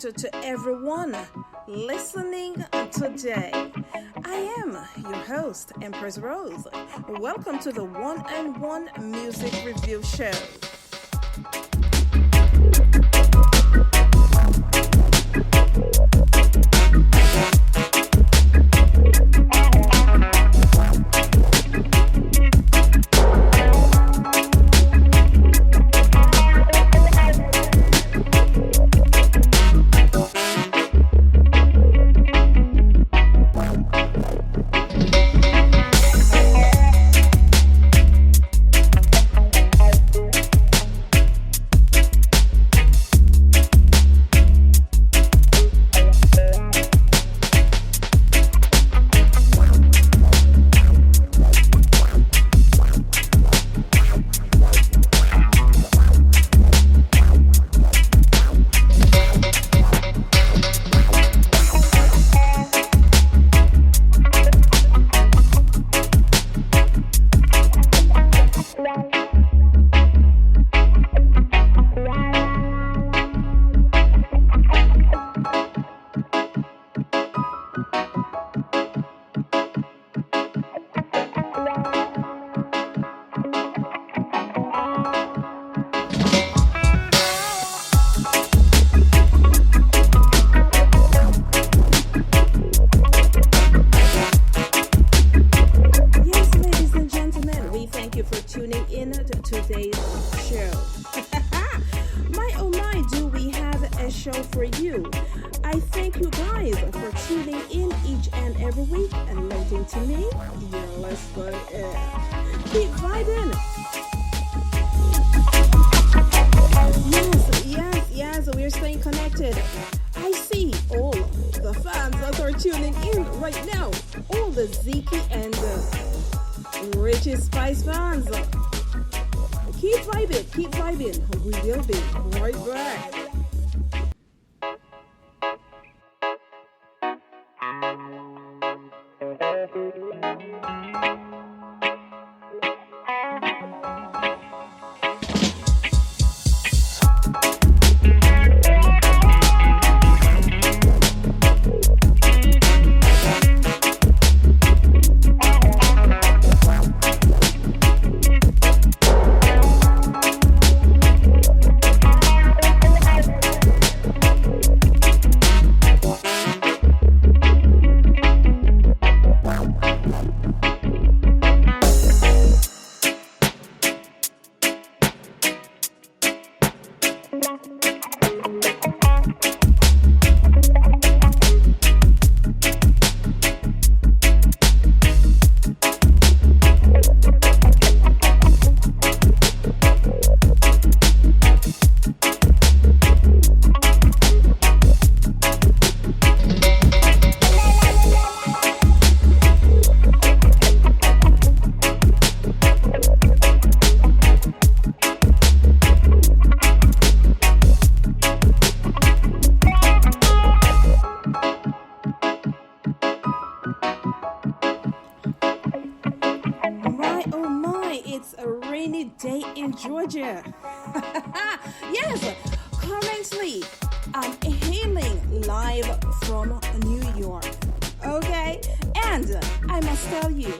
To everyone listening today. I am your host, Empress Rose. Welcome to the One and One Music Review Show. All the Zikii and Richie Spice fans. Keep vibing. We will be right back. Georgia. Yes, currently I'm hailing live from New York. Okay, and I must tell you,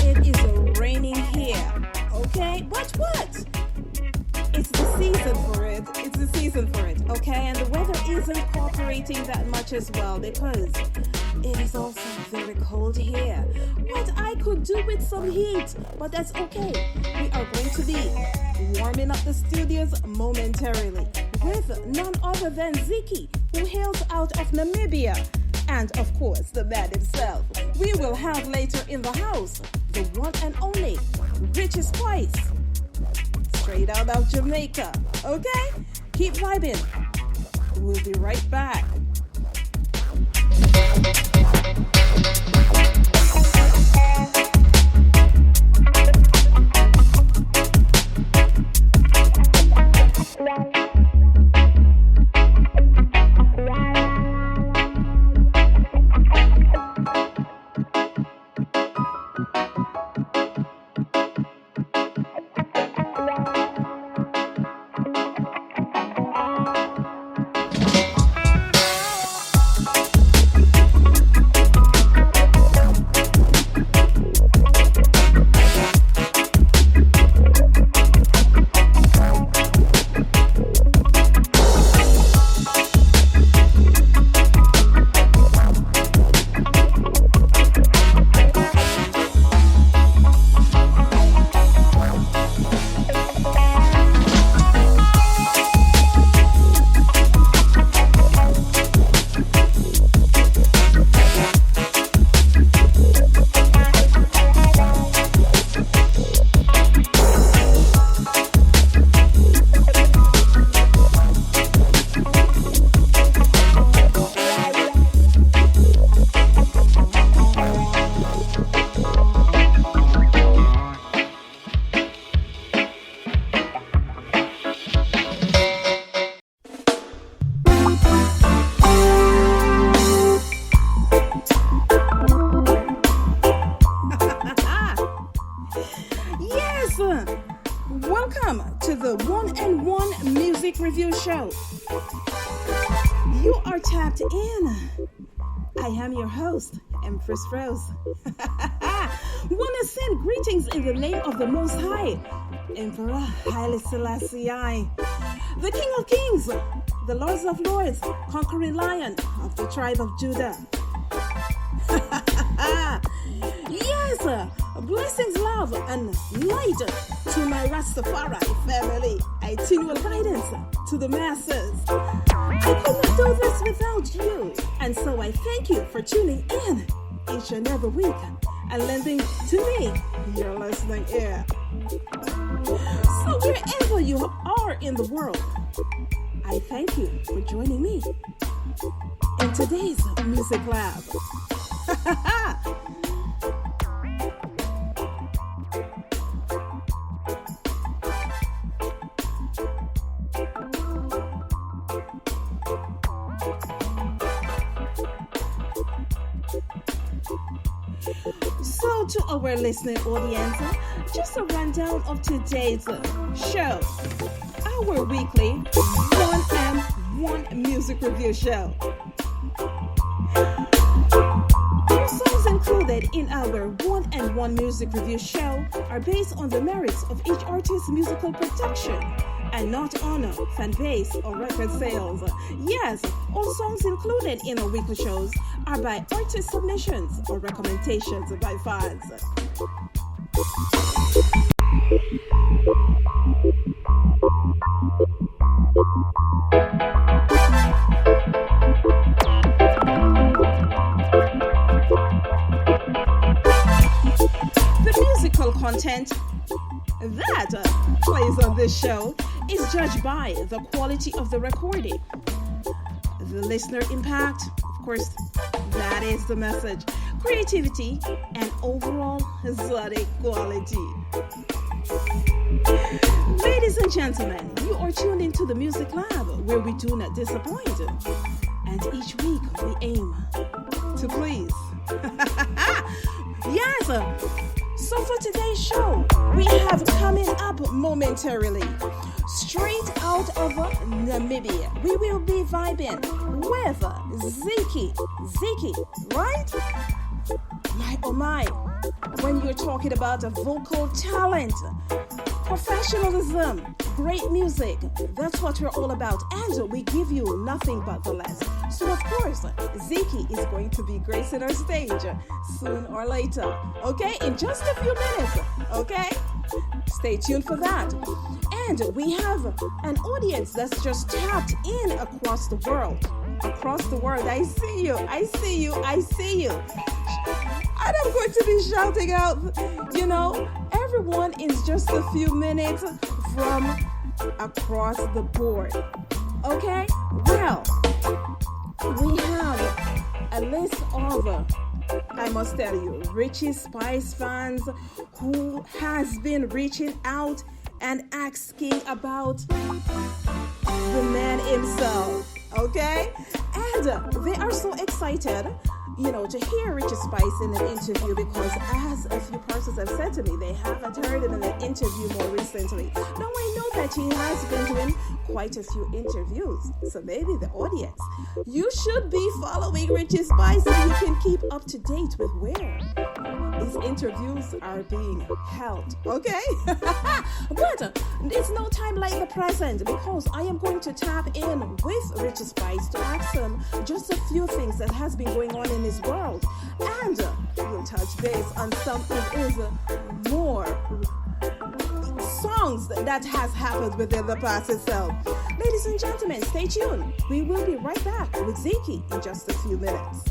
it is raining here. Okay, but what? It's the season for it. Okay, and the weather isn't cooperating that much as well because it is also very cold here. What I could do with some heat, but that's okay. We are going to be warming up the studios momentarily with none other than Zikii, who hails out of Namibia, and of course the man himself. We will have later in the house the one and only Richie Spice, straight straight out of Jamaica. Okay? Keep vibing. We'll be right back. Welcome to the One and One Music Review Show. You are tapped in. I am your host, Empress Rose. Want to send greetings in the name of the Most High, Emperor Haile Selassie I, the King of Kings, the Lords of Lords, conquering Lion of the tribe of Judah. Yes, blessings, love, and light to my Rastafari family. Itinerant guidance to the masses. I could not do this without you, and so I thank you for tuning in each and every week and lending to me your listening ear. So wherever you are in the world, I thank you for joining me in today's Music Lab. So to our listening audience, just a rundown of today's show. Our weekly One and One Music Review Show. Our songs included in our One and One Music Review Show are based on the merits of each artist's musical production and not on fan base or record sales. Yes, all songs included in our weekly shows are by artist submissions or recommendations by fans. The musical content that plays on this show is judged by the quality of the recording, the listener impact, of course, that is the message, creativity, and overall aesthetic quality. Ladies and gentlemen, you are tuned into the Music Lab, where we do not disappoint, and each week we aim to please. Yes, so for today's show, we have coming up momentarily, straight out of Namibia, we will be vibing with Zikii, right? My oh my, when you're talking about vocal talent, professionalism, great music, that's what we're all about, and we give you nothing but the best. So of course, Zikii is going to be gracing our stage soon or later, okay? In just a few minutes, okay? Stay tuned for that. And we have an audience that's just tapped in across the world. Across the world, I see you. And I'm going to be shouting out, everyone in just a few minutes from across the board. Okay? Well, we have a list of, I must tell you, Richie Spice fans who has been reaching out and asking about the man himself. Okay? And they are so excited, to hear Richie Spice in an interview, because as a few persons have said to me, they haven't heard him in an interview more recently. Now I know that he has been doing quite a few interviews, so maybe the audience, you should be following Richie Spice so you can keep up to date with where these interviews are being held, okay? But it's no time like the present, because I am going to tap in with Richie Spice to ask him just a few things that has been going on in his world, and we'll touch base on some of his more songs that has happened within the past itself. Ladies and gentlemen, stay tuned. We will be right back with Zikii in just a few minutes.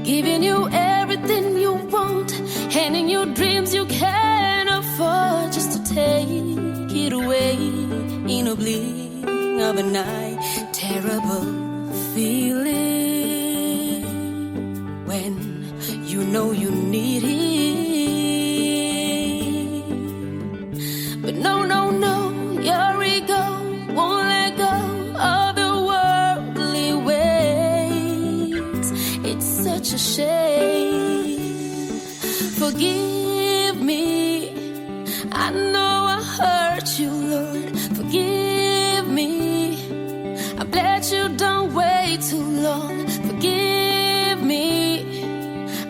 Giving you everything you want, handing you dreams you can't afford, just to take it away in a blink of an eye. Terrible feeling when you know you need it. But no, no, no, your ego won't let go of the worldly ways. It's such a shame. Forgive me, I know I hurt you, Lord. Forgive me, I'm glad you don't wait too long. Forgive me,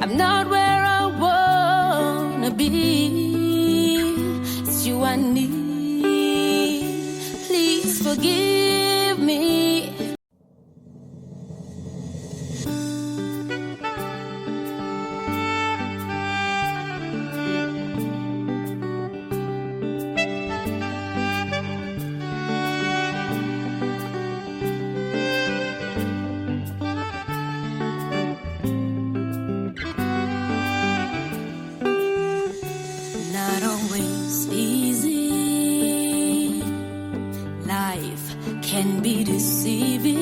I'm not where I wanna be. It's you I need. Please forgive me. Not always easy, life can be deceiving.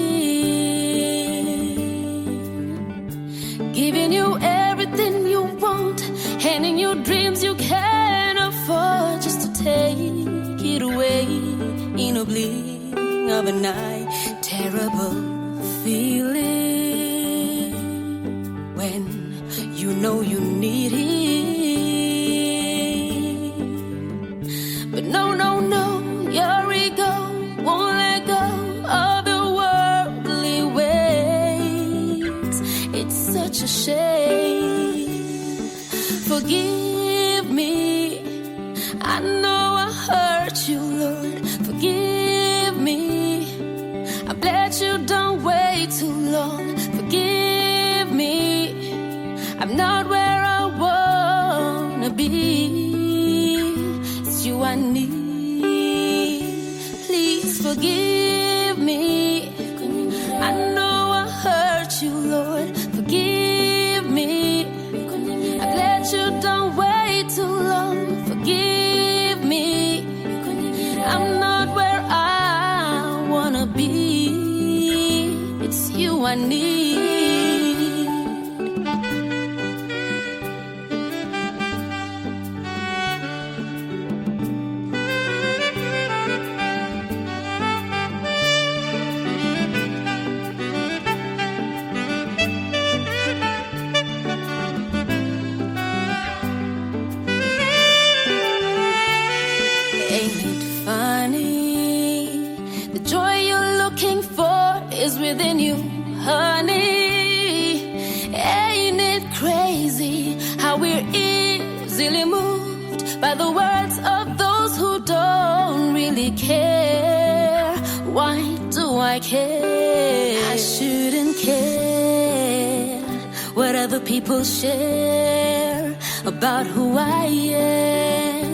Giving you everything you want, handing you dreams you can't afford, just to take it away in a blink of an eye. Terrible feeling when you know you need it. But no, no, no, your ego won't let go of the worldly ways. It's such a shame. Forgive me, I know I hurt you, Lord. Forgive me, I bled you, don't wait too long. Forgive me, I'm not where I wanna be. It's you I need. Please forgive me. I know I hurt you, Lord. Forgive me. I let you, don't wait too long. Forgive me. I'm not where I wanna be. It's you I need. Ain't it funny? The joy you're looking for is within you, honey. Ain't it crazy how we're easily moved by the words of those who don't really care? Why do I care? I shouldn't care what other people share about who I am.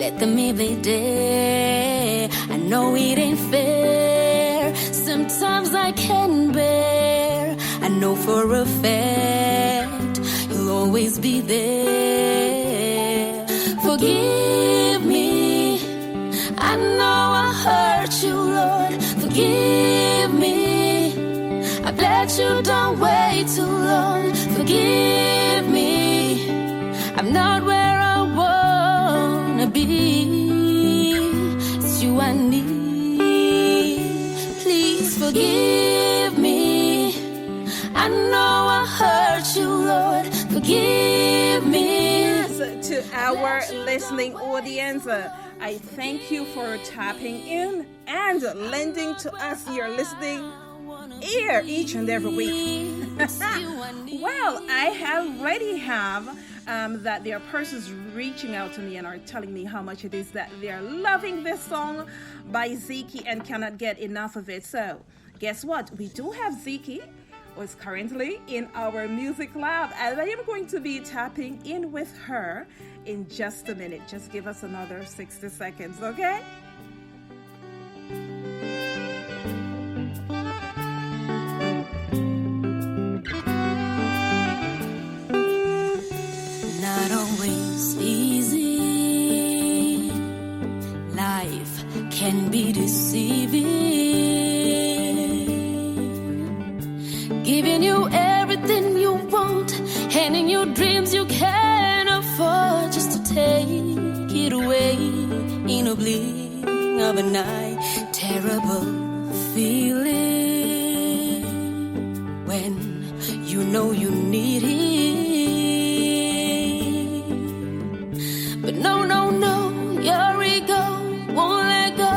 Let them if they dare. I know it ain't fair. Sometimes I can bear. I know for a fact you'll always be there. Forgive me, I know I hurt you, Lord. Forgive me, I bled you, don't wait too long. Forgive me, I'm not where I wanna be. It's you I need. Please forgive me. I know I hurt you, Lord. Forgive me. To our listening audience, I thank you for tapping in and lending to us your listening ear each and every week. Well, I already have that there are persons reaching out to me and are telling me how much it is that they're loving this song by Zikii and cannot get enough of it. So, guess what? We do have Zikii, who is currently in our music lab, and I am going to be tapping in with her in just a minute. Just give us another 60 seconds, okay? Not always easy. Life can be deceiving. Giving you everything you want, handing you dreams you can't afford, just to take it away in a blink of an eye. Terrible feeling when you know you need it. But no, no, no, your ego won't let go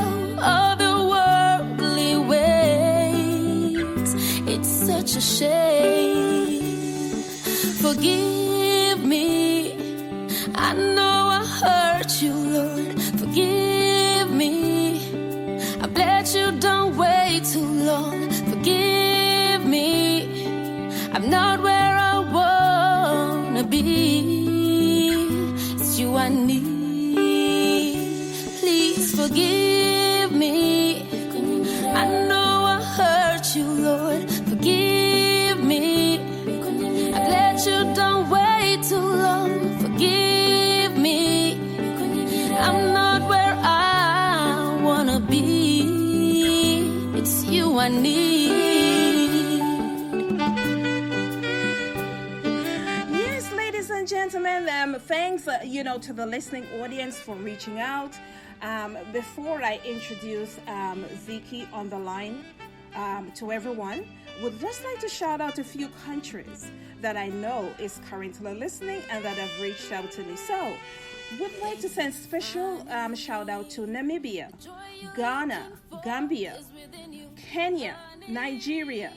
of the worldly ways. It's such a shame. Forgive me, I know I hurt you, Lord. Forgive me, I bled you, don't wait too long. Forgive me, I'm not where I wanna be. It's you I need. Please forgive me. I know I hurt you, Lord. Forgive me, I bled you, don't wait too long. Forgive me, I'm not where I wanna be. I need. Yes, ladies and gentlemen, thanks, to the listening audience for reaching out. Before I introduce Zikii on the line to everyone, would just like to shout out a few countries that I know is currently listening and that have reached out to me. So, would like to send special shout out to Namibia, Ghana, Gambia, Kenya, Nigeria,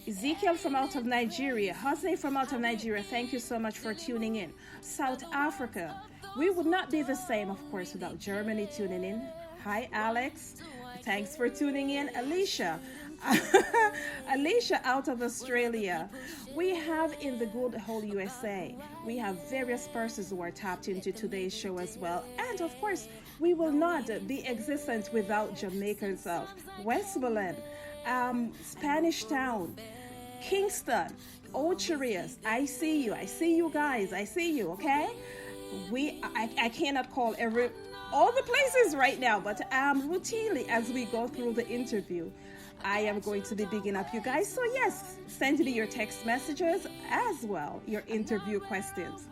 Ezekiel from out of Nigeria, Jose from out of Nigeria, thank you so much for tuning in. South Africa, we would not be the same, of course, without Germany tuning in. Hi, Alex. Thanks for tuning in. Alicia. Alicia out of Australia. We have in the good whole USA, we have various persons who are tapped into today's show as well. And of course, we will not be existent without Jamaica itself. Westmoreland, Spanish Town, Kingston, Ocherius. I see you guys. I see you, okay? I cannot call all the places right now, but routinely as we go through the interview, I am going to be bigging up you guys. So yes, send me your text messages as well, your interview questions.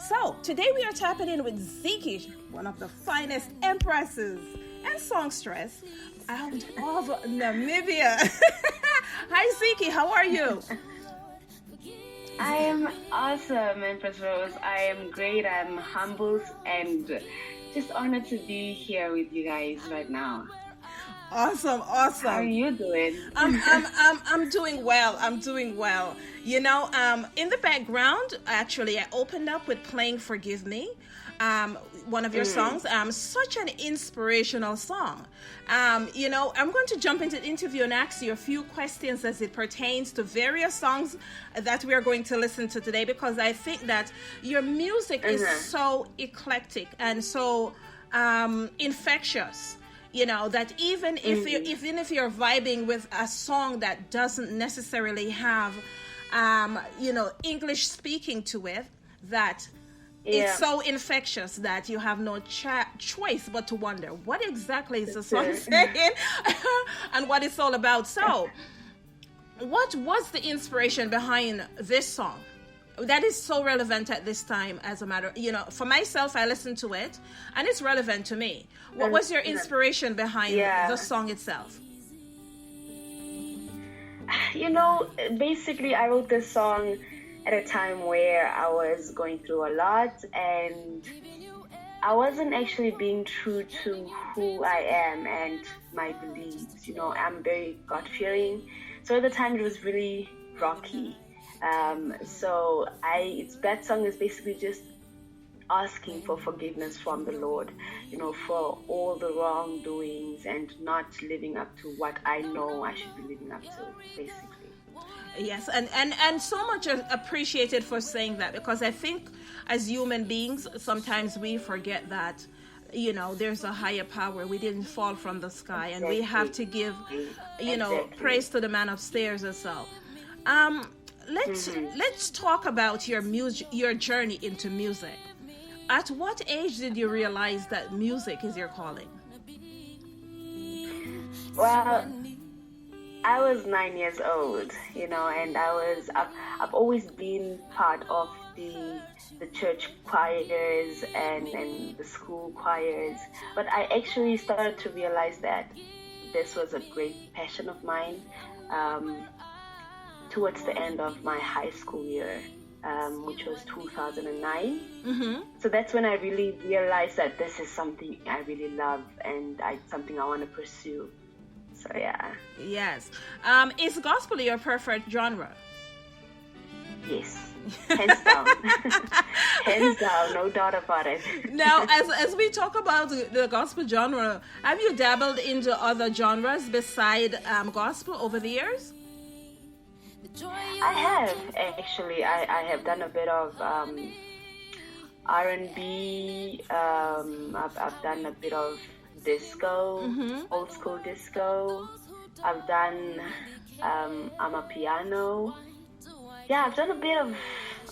So today we are tapping in with Zikii, one of the finest empresses and songstress out of Namibia. Hi Zikii, how are you? I am awesome, Empress Rose. I am great. I'm humbled and just honored to be here with you guys right now. Awesome. How are you doing? I'm doing well. In the background, actually, I opened up with playing "Forgive Me," one of your songs. Such an inspirational song. I'm going to jump into the interview and ask you a few questions as it pertains to various songs that we are going to listen to today, because I think that your music is so eclectic and so infectious. That even if you're vibing with a song that doesn't necessarily have, English speaking to it, that it's so infectious that you have no choice but to wonder what exactly is the song saying and what it's all about. So, what was the inspiration behind this song? That is so relevant at this time. As a matter, for myself, I listened to it and it's relevant to me. What was your inspiration behind the song itself? Basically, I wrote this song at a time where I was going through a lot and I wasn't actually being true to who I am and my beliefs. I'm very God-fearing. So at the time, it was really rocky. That song is basically just asking for forgiveness from the Lord, for all the wrongdoings and not living up to what I know I should be living up to, basically. Yes, and so much appreciated for saying that, because I think as human beings, sometimes we forget that, there's a higher power. We didn't fall from the sky, and we have to give, praise to the man upstairs as well. Let's talk about your journey into music. At what age did you realize that music is your calling? Well, I was 9 years old, and I've always been part of the church choirs and the school choirs, but I actually started to realize that this was a great passion of mine towards the end of my high school year, which was 2009. So that's when I really realized that this is something I really love and something I want to pursue. So yeah. Yes. Is gospel your preferred genre? Yes. Hands down. Hands down, no doubt about it. Now, as we talk about the gospel genre, have you dabbled into other genres beside gospel over the years? I have, actually. I have done a bit of R&B. I've done a bit of disco, old school disco. I've done amapiano. Yeah, I've done a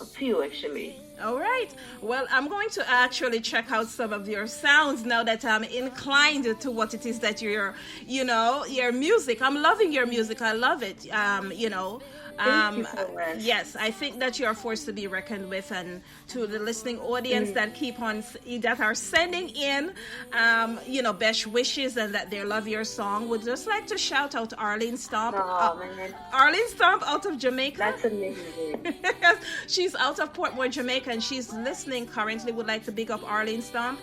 few actually. All right. Well, I'm going to actually check out some of your sounds now that I'm inclined to what it is that your music. I'm loving your music. I love it. Thank you so much. Yes, I think that you're a force to be reckoned with, and to the listening audience that that are sending in, best wishes and that they love your song. Would just like to shout out Arlene Stomp. Oh, man. Arlene Stomp out of Jamaica. That's amazing. She's out of Portmore, Jamaica, and she's listening currently. Would like to big up Arlene Stomp.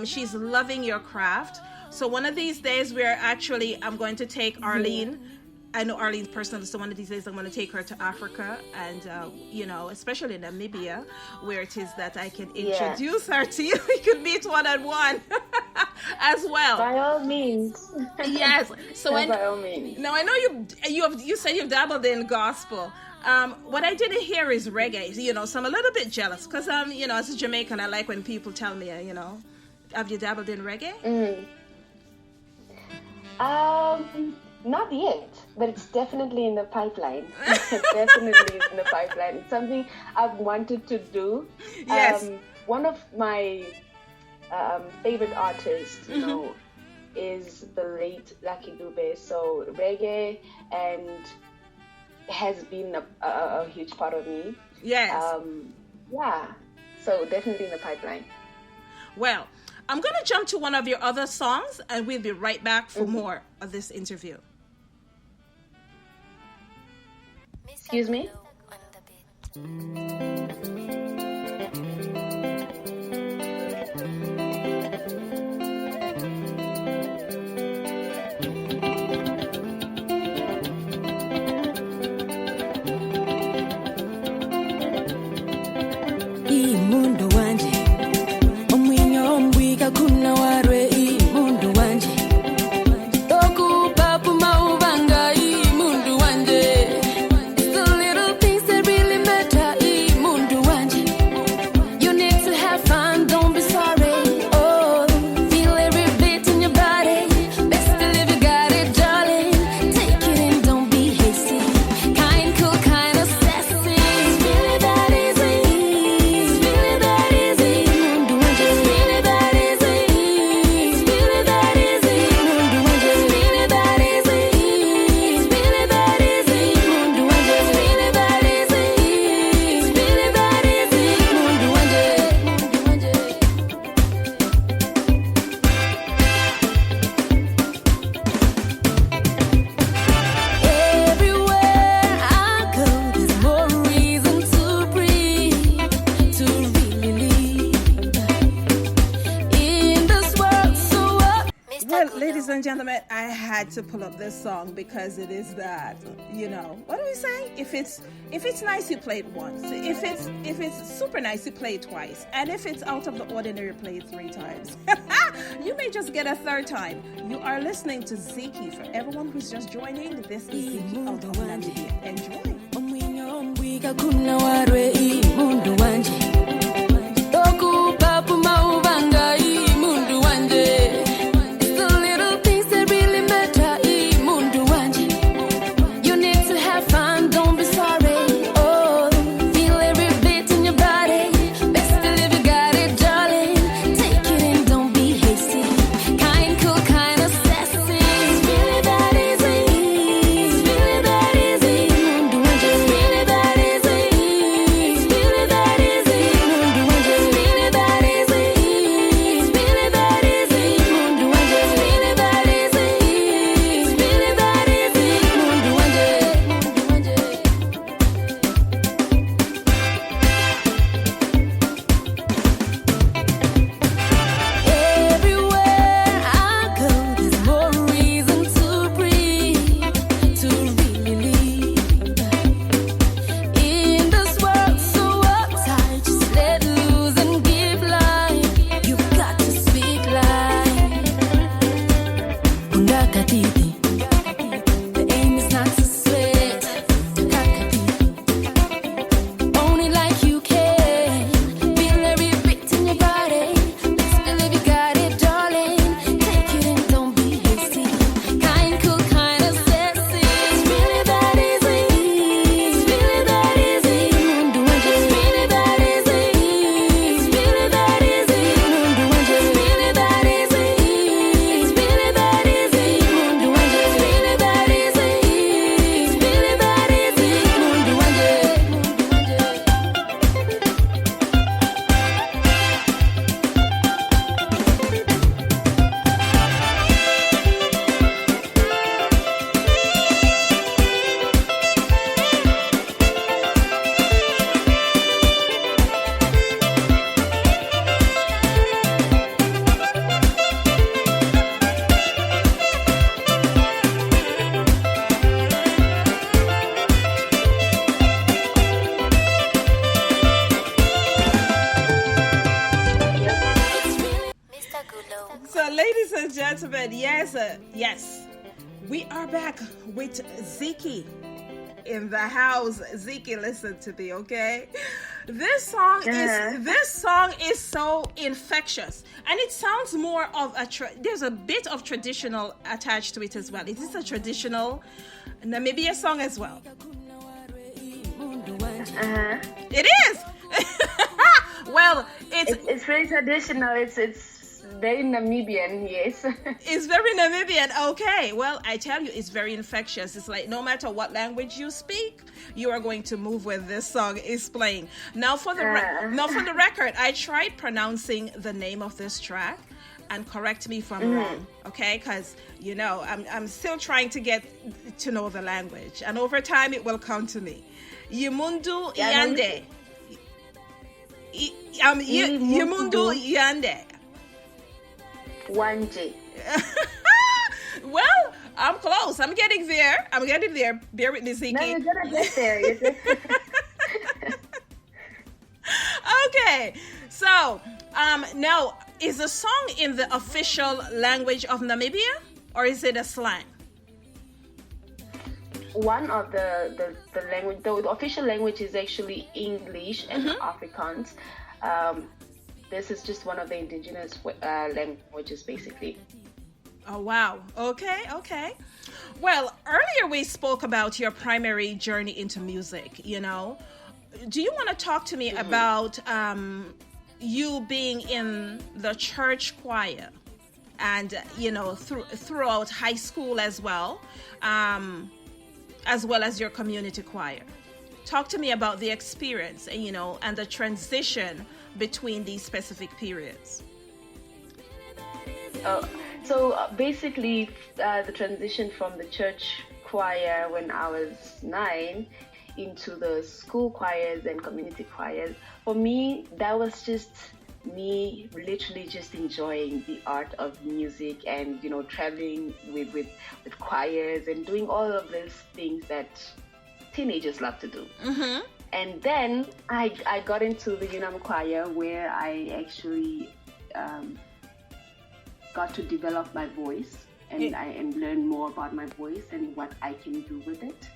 She's loving your craft. So one of these days, I'm going to take Arlene. I know Arlene personally, so one of these days I'm going to take her to Africa and, especially Namibia, where it is that I can introduce her to you. We could meet one-on-one as well. By all means. Yes. So by all means. Now, I know you said you've dabbled in gospel. What I didn't hear is reggae, so I'm a little bit jealous because, as a Jamaican, I like when people tell me, have you dabbled in reggae? Not yet, but it's definitely in the pipeline. Definitely in the pipeline. It's something I've wanted to do. Yes. One of my favorite artists, is the late Lucky Dube. So reggae has been a huge part of me. Yes. Yeah. So definitely in the pipeline. Well, I'm going to jump to one of your other songs, and we'll be right back for more of this interview. Excuse me? Imundo wanje omwinyo mbwika kuna warwe imundo wanje toku papu maubanga imundo wanje it's the little things that really matter imundo wanje you need to have fun, don't be sorry, oh feel every bit in your body, best to live you got it darling, take it in, don't be hasty, kind, cool, kind of sassy, it's really that easy. Ladies and gentlemen, I had to pull up this song because it is that, what do we say? If it's nice, you play it once. If it's super nice, you play it twice. And if it's out of the ordinary, play it 3 times. You may just get a 3rd time. You are listening to Zikii. For everyone who's just joining, this is Zikii out of Namibia. Enjoy. Yes, we are back with Zikii in the house. Zikii, listen to me, okay? This song is so infectious, and it sounds more of there's a bit of traditional attached to it as well. It is a traditional Namibia song as well. It is. Well, it's very traditional. It's very Namibian, yes. It's very Namibian. Okay. Well, I tell you, it's very infectious. It's like no matter what language you speak, you are going to move when this song is playing. Now, for the record, I tried pronouncing the name of this track, and correct me if I'm wrong, okay? Because I'm still trying to get to know the language, and over time it will come to me. Yimundu Yande. Yimundu Yande. Wanje. Well, I'm close. I'm getting there. Bear with me, Zikii. No, you're gonna get there. Okay. So, now, is the song in the official language of Namibia, or is it a slang? One of the language, the official language is actually English and Afrikaans. This is just one of the indigenous languages, basically. Oh, wow. Okay. Well, earlier we spoke about your primary journey into music, Do you want to talk to me about you being in the church choir and, throughout high school as well as your community choir? Talk to me about the experience, and the transition between these specific periods. So basically, the transition from the church choir when I was 9 into the school choirs and community choirs, for me, that was just me literally just enjoying the art of music and, traveling with choirs and doing all of these things that teenagers love to do. And then I got into the Unam choir, where I actually got to develop my voice and learn more about my voice and what I can do with it.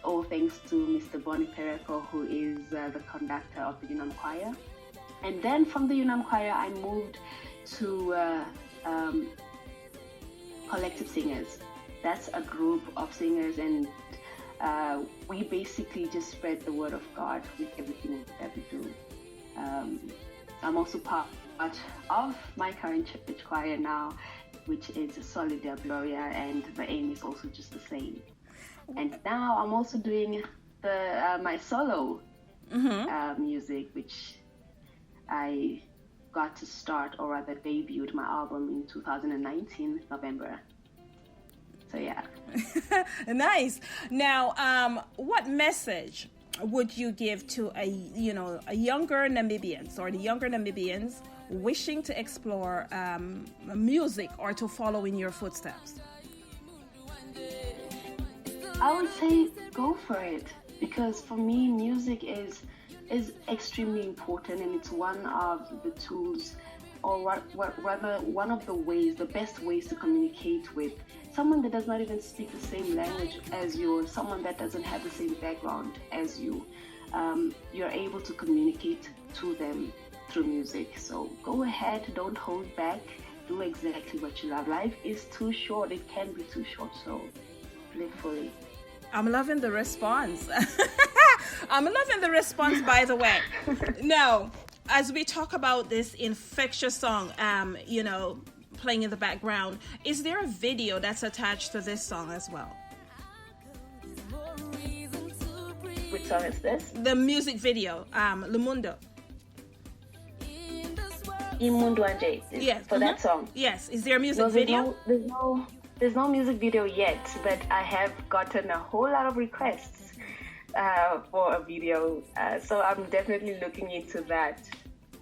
All thanks to Mr. Bonnie Pereko, who is the conductor of the Unam choir. And then from the Unam choir, I moved to Collective Singers. That's a group of singers, and we basically just spread the word of God with everything that we do. I'm also part of my current church choir now, which is Solidaire Gloria, and the aim is also just the same. And now I'm also doing my solo music, which I got to start, or rather debuted my album in 2019, November. So yeah. Nice. Now, what message would you give to a younger Namibians, or the younger Namibians wishing to explore music or to follow in your footsteps? I would say go for it, because for me, music is extremely important, and it's one of the tools, or rather one of the best ways to communicate with someone that does not even speak the same language as you, or someone that doesn't have the same background as you. You're able to communicate to them through music. So go ahead, don't hold back, do exactly what you love. Life is too short, it can be too short, so live fully. I'm loving the response. I'm loving the response, by the way. Now, as we talk about this infectious song, playing in the background, is there a video that's attached to this song as well? Which song is this? The music video, Lumundo. Imundu Anje. Yes. For that song? Yes. Is there a music video? There's no music video yet, but I have gotten a whole lot of requests for a video. So I'm definitely looking into that.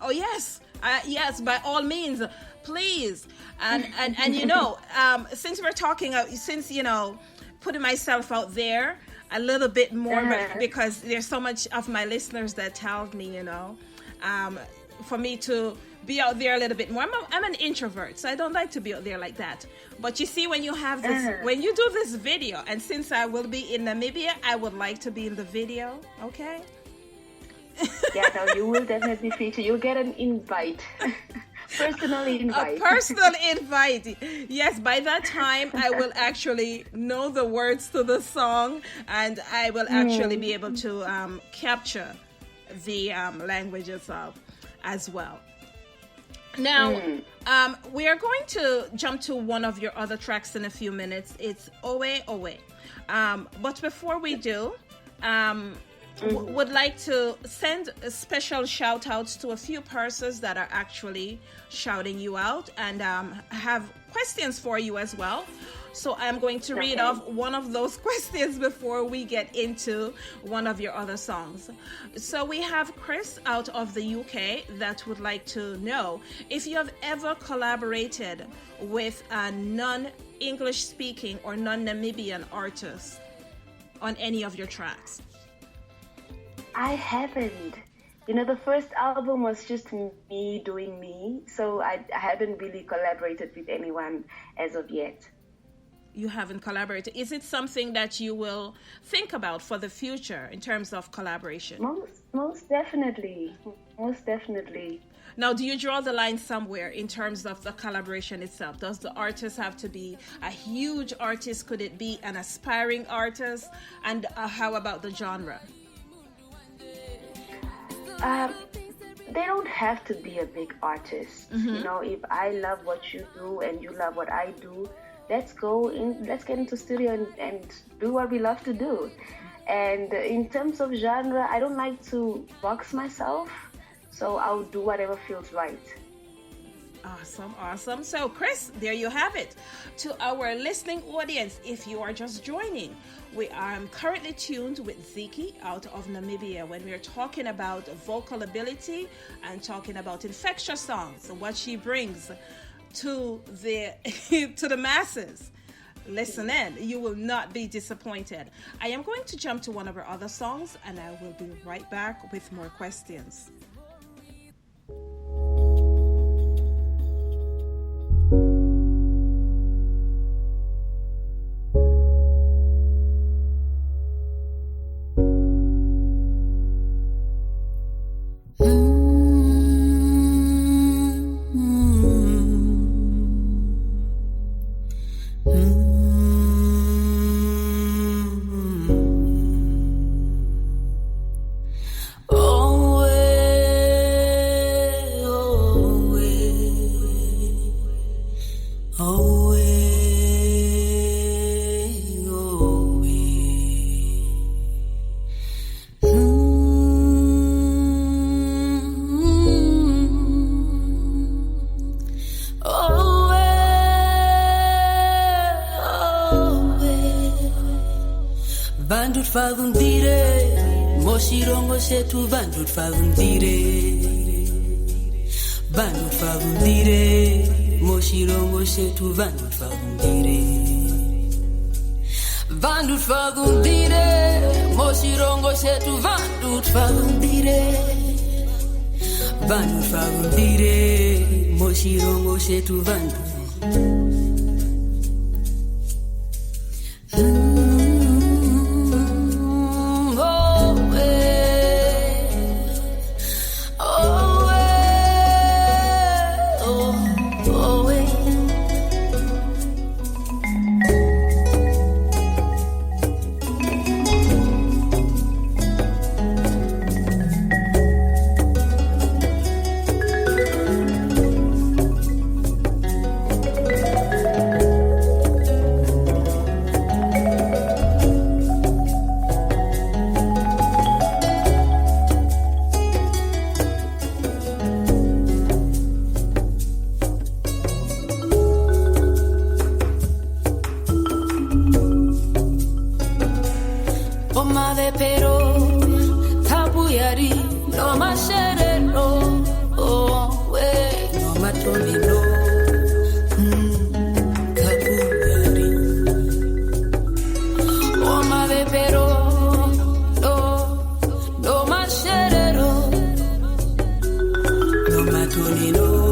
Oh, yes. Yes, by all means, please. And since we're talking, putting myself out there a little bit more, but because there's so much of my listeners that tell me, for me to be out there a little bit more. I'm an introvert, so I don't like to be out there like that. But you see, when you have this, when you do this video, and since I will be in Namibia, I would like to be in the video, okay? Yeah, no, you will definitely feature. You'll get an invite. Personal invite. A personal invite. Yes, by that time I will actually know the words to the song, and I will actually be able to capture the languages as well. Now, we are going to jump to one of your other tracks in a few minutes. It's Owe Owe. But before we do, would like to send a special shout outs to a few persons that are actually shouting you out and have questions for you as well. So I'm going to read off one of those questions before we get into one of your other songs. So we have Chris out of the UK that would like to know if you have ever collaborated with a non-English speaking or non-Namibian artist on any of your tracks. I haven't. You know, the first album was just me doing me, so I haven't really collaborated with anyone as of yet. You haven't collaborated. Is it something that you will think about for the future in terms of collaboration? Most definitely. Most definitely. Now, do you draw the line somewhere in terms of the collaboration itself? Does the artist have to be a huge artist? Could it be an aspiring artist? And how about the genre? They don't have to be a big artist. You know, if I love what you do and you love what I do, let's get into studio and do what we love to do. And in terms of genre, I don't like to box myself, so I'll do whatever feels right. Awesome. So, Chris, there you have it. To our listening audience, if you are just joining, we are currently tuned with Zikii out of Namibia when we are talking about vocal ability and talking about infectious songs and what she brings to the to the masses. Listen in, you will not be disappointed. I am going to jump to one of her other songs, and I will be right back with more questions. Fagundire, Moshirongo Shetu Bandut Fagundire, Bandut Fagundire, Moshirongo Shetu Bandut Fagundire, Bandut Fagundire, Moshirongo Shetu Bandut Fagundire, Bandut Fagundire, Moshirongo Shetu Bandut. Tonino.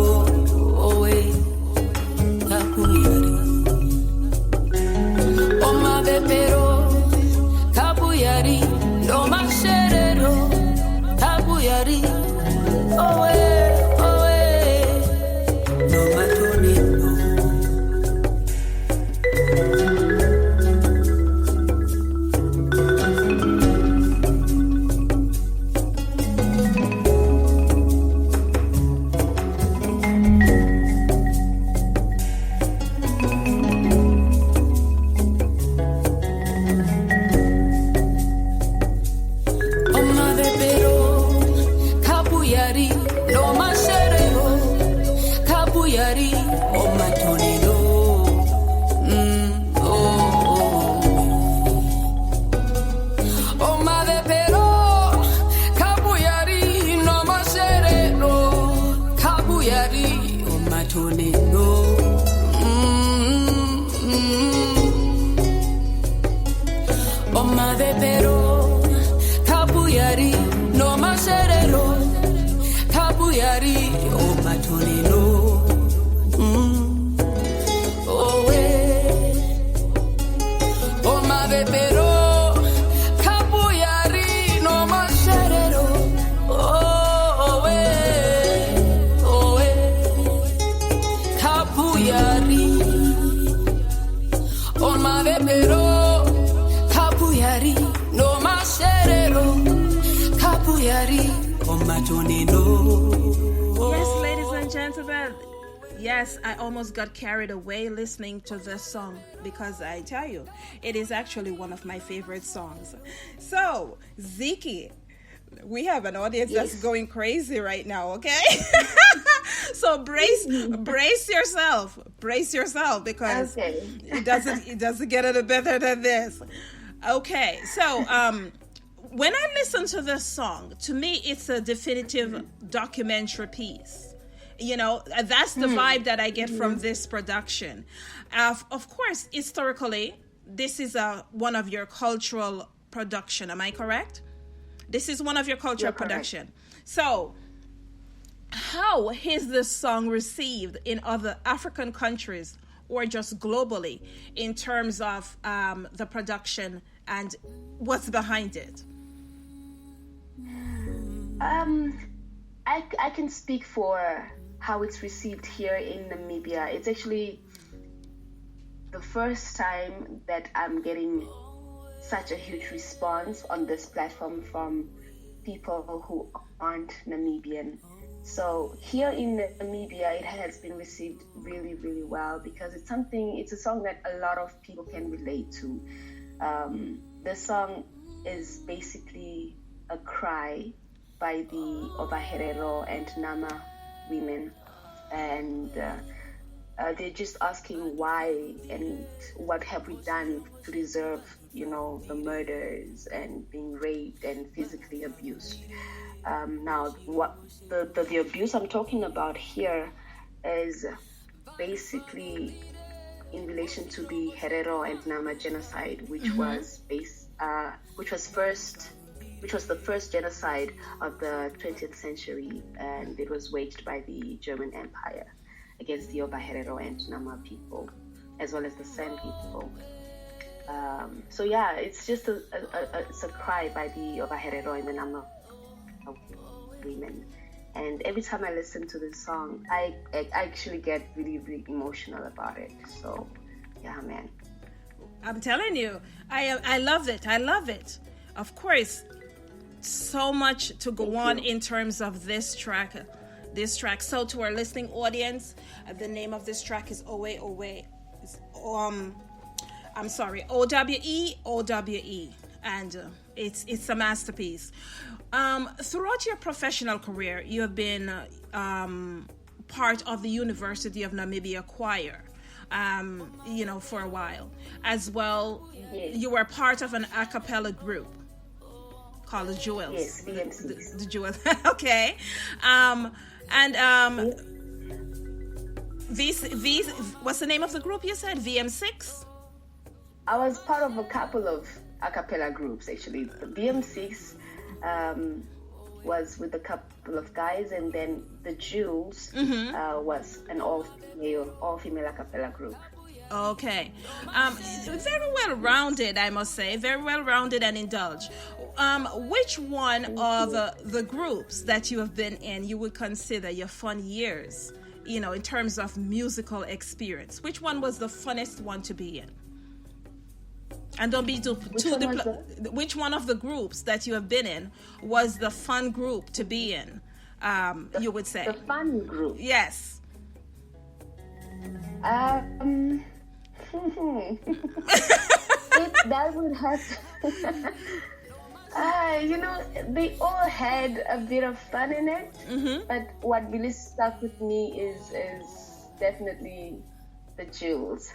ave pero kapuyari no masherero kapuyari omatonino. Yes, ladies and gentlemen. Yes, I almost got carried away listening to this song because I tell you, it is actually one of my favorite songs. So, Zikii, we have an audience that's going crazy right now, okay? So brace yourself because it doesn't get any better than this. Okay, so when I listen to this song, to me it's a definitive documentary piece. You know, that's the vibe that I get from this production. Of course, historically, this is one of your cultural production. Am I correct? This is one of your cultural production. So, how is this song received in other African countries or just globally in terms of the production and what's behind it? I can speak for how it's received here in Namibia. It's actually the first time that I'm getting such a huge response on this platform from people who aren't Namibian. So here in Namibia, it has been received really, really well because it's a song that a lot of people can relate to. The song is basically a cry by the Ovaherero and Nama women, and they're just asking why and what have we done to deserve, the murders and being raped and physically abused. Now, what the abuse I'm talking about here is basically in relation to the Herero and Nama genocide, which was the first genocide of the 20th century, and it was waged by the German Empire against the Oba Herero and Nama people, as well as the San people. So yeah, it's just it's a cry by the Oba Herero and the Nama women. And every time I listen to this song, I actually get really, really emotional about it. So yeah, man. I'm telling you, I love it. I love it. Of course, so much to go on in terms of this track. So to our listening audience, the name of this track is Owe Owe. I'm sorry, OWE, and it's a masterpiece. Throughout your professional career, you have been part of the University of Namibia choir, for a while. As well, you were part of an a cappella group called the Jewels. Yes, VM6. The Jewels. Okay. These, what's the name of the group you said? VM6? I was part of a couple of a cappella groups, actually. The VM6 was with a couple of guys, and then the Jewels was an all-female a cappella group. Okay. Very well rounded, I must say. Very well rounded and indulged. Which one of the groups that you have been in you would consider your fun years, in terms of musical experience? Which one was the funnest one to be in? And don't be too which one of the groups that you have been in was the fun group to be in, you would say? The fun group? Yes. That would have they all had a bit of fun in it, but what really stuck with me is definitely the Jewels.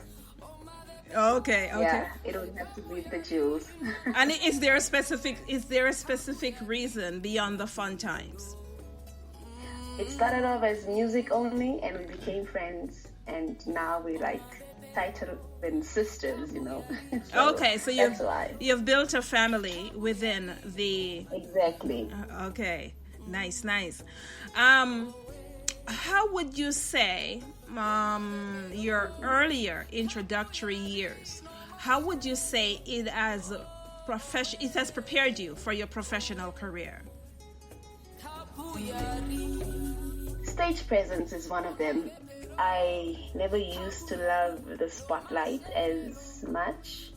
Okay. Yeah, it would have to be the Jewels. And is there a specific reason beyond the fun times? It started off as music only, and we became friends, and now we're like tighter than sisters, So okay, so you've built a family within the... Exactly. Okay, nice. How would you say your earlier introductory years, how would you say it has prepared you for your professional career? Stage presence is one of them. I never used to love the spotlight as much,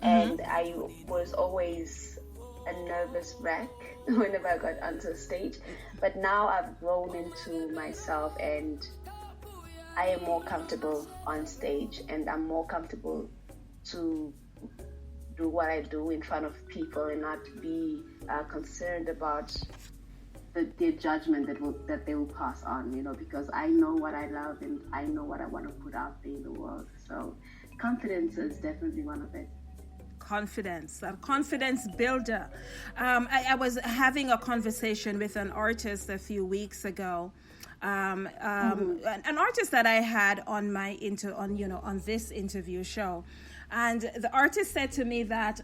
and I was always a nervous wreck whenever I got onto a stage. But now I've grown into myself, and I am more comfortable on stage, and I'm more comfortable to do what I do in front of people and not be concerned about their judgment that they will pass on, because I know what I love and I know what I want to put out there in the world. So confidence is definitely one of it. Confidence, a confidence builder. I was having a conversation with an artist a few weeks ago. An artist that I had on on this interview show, and the artist said to me that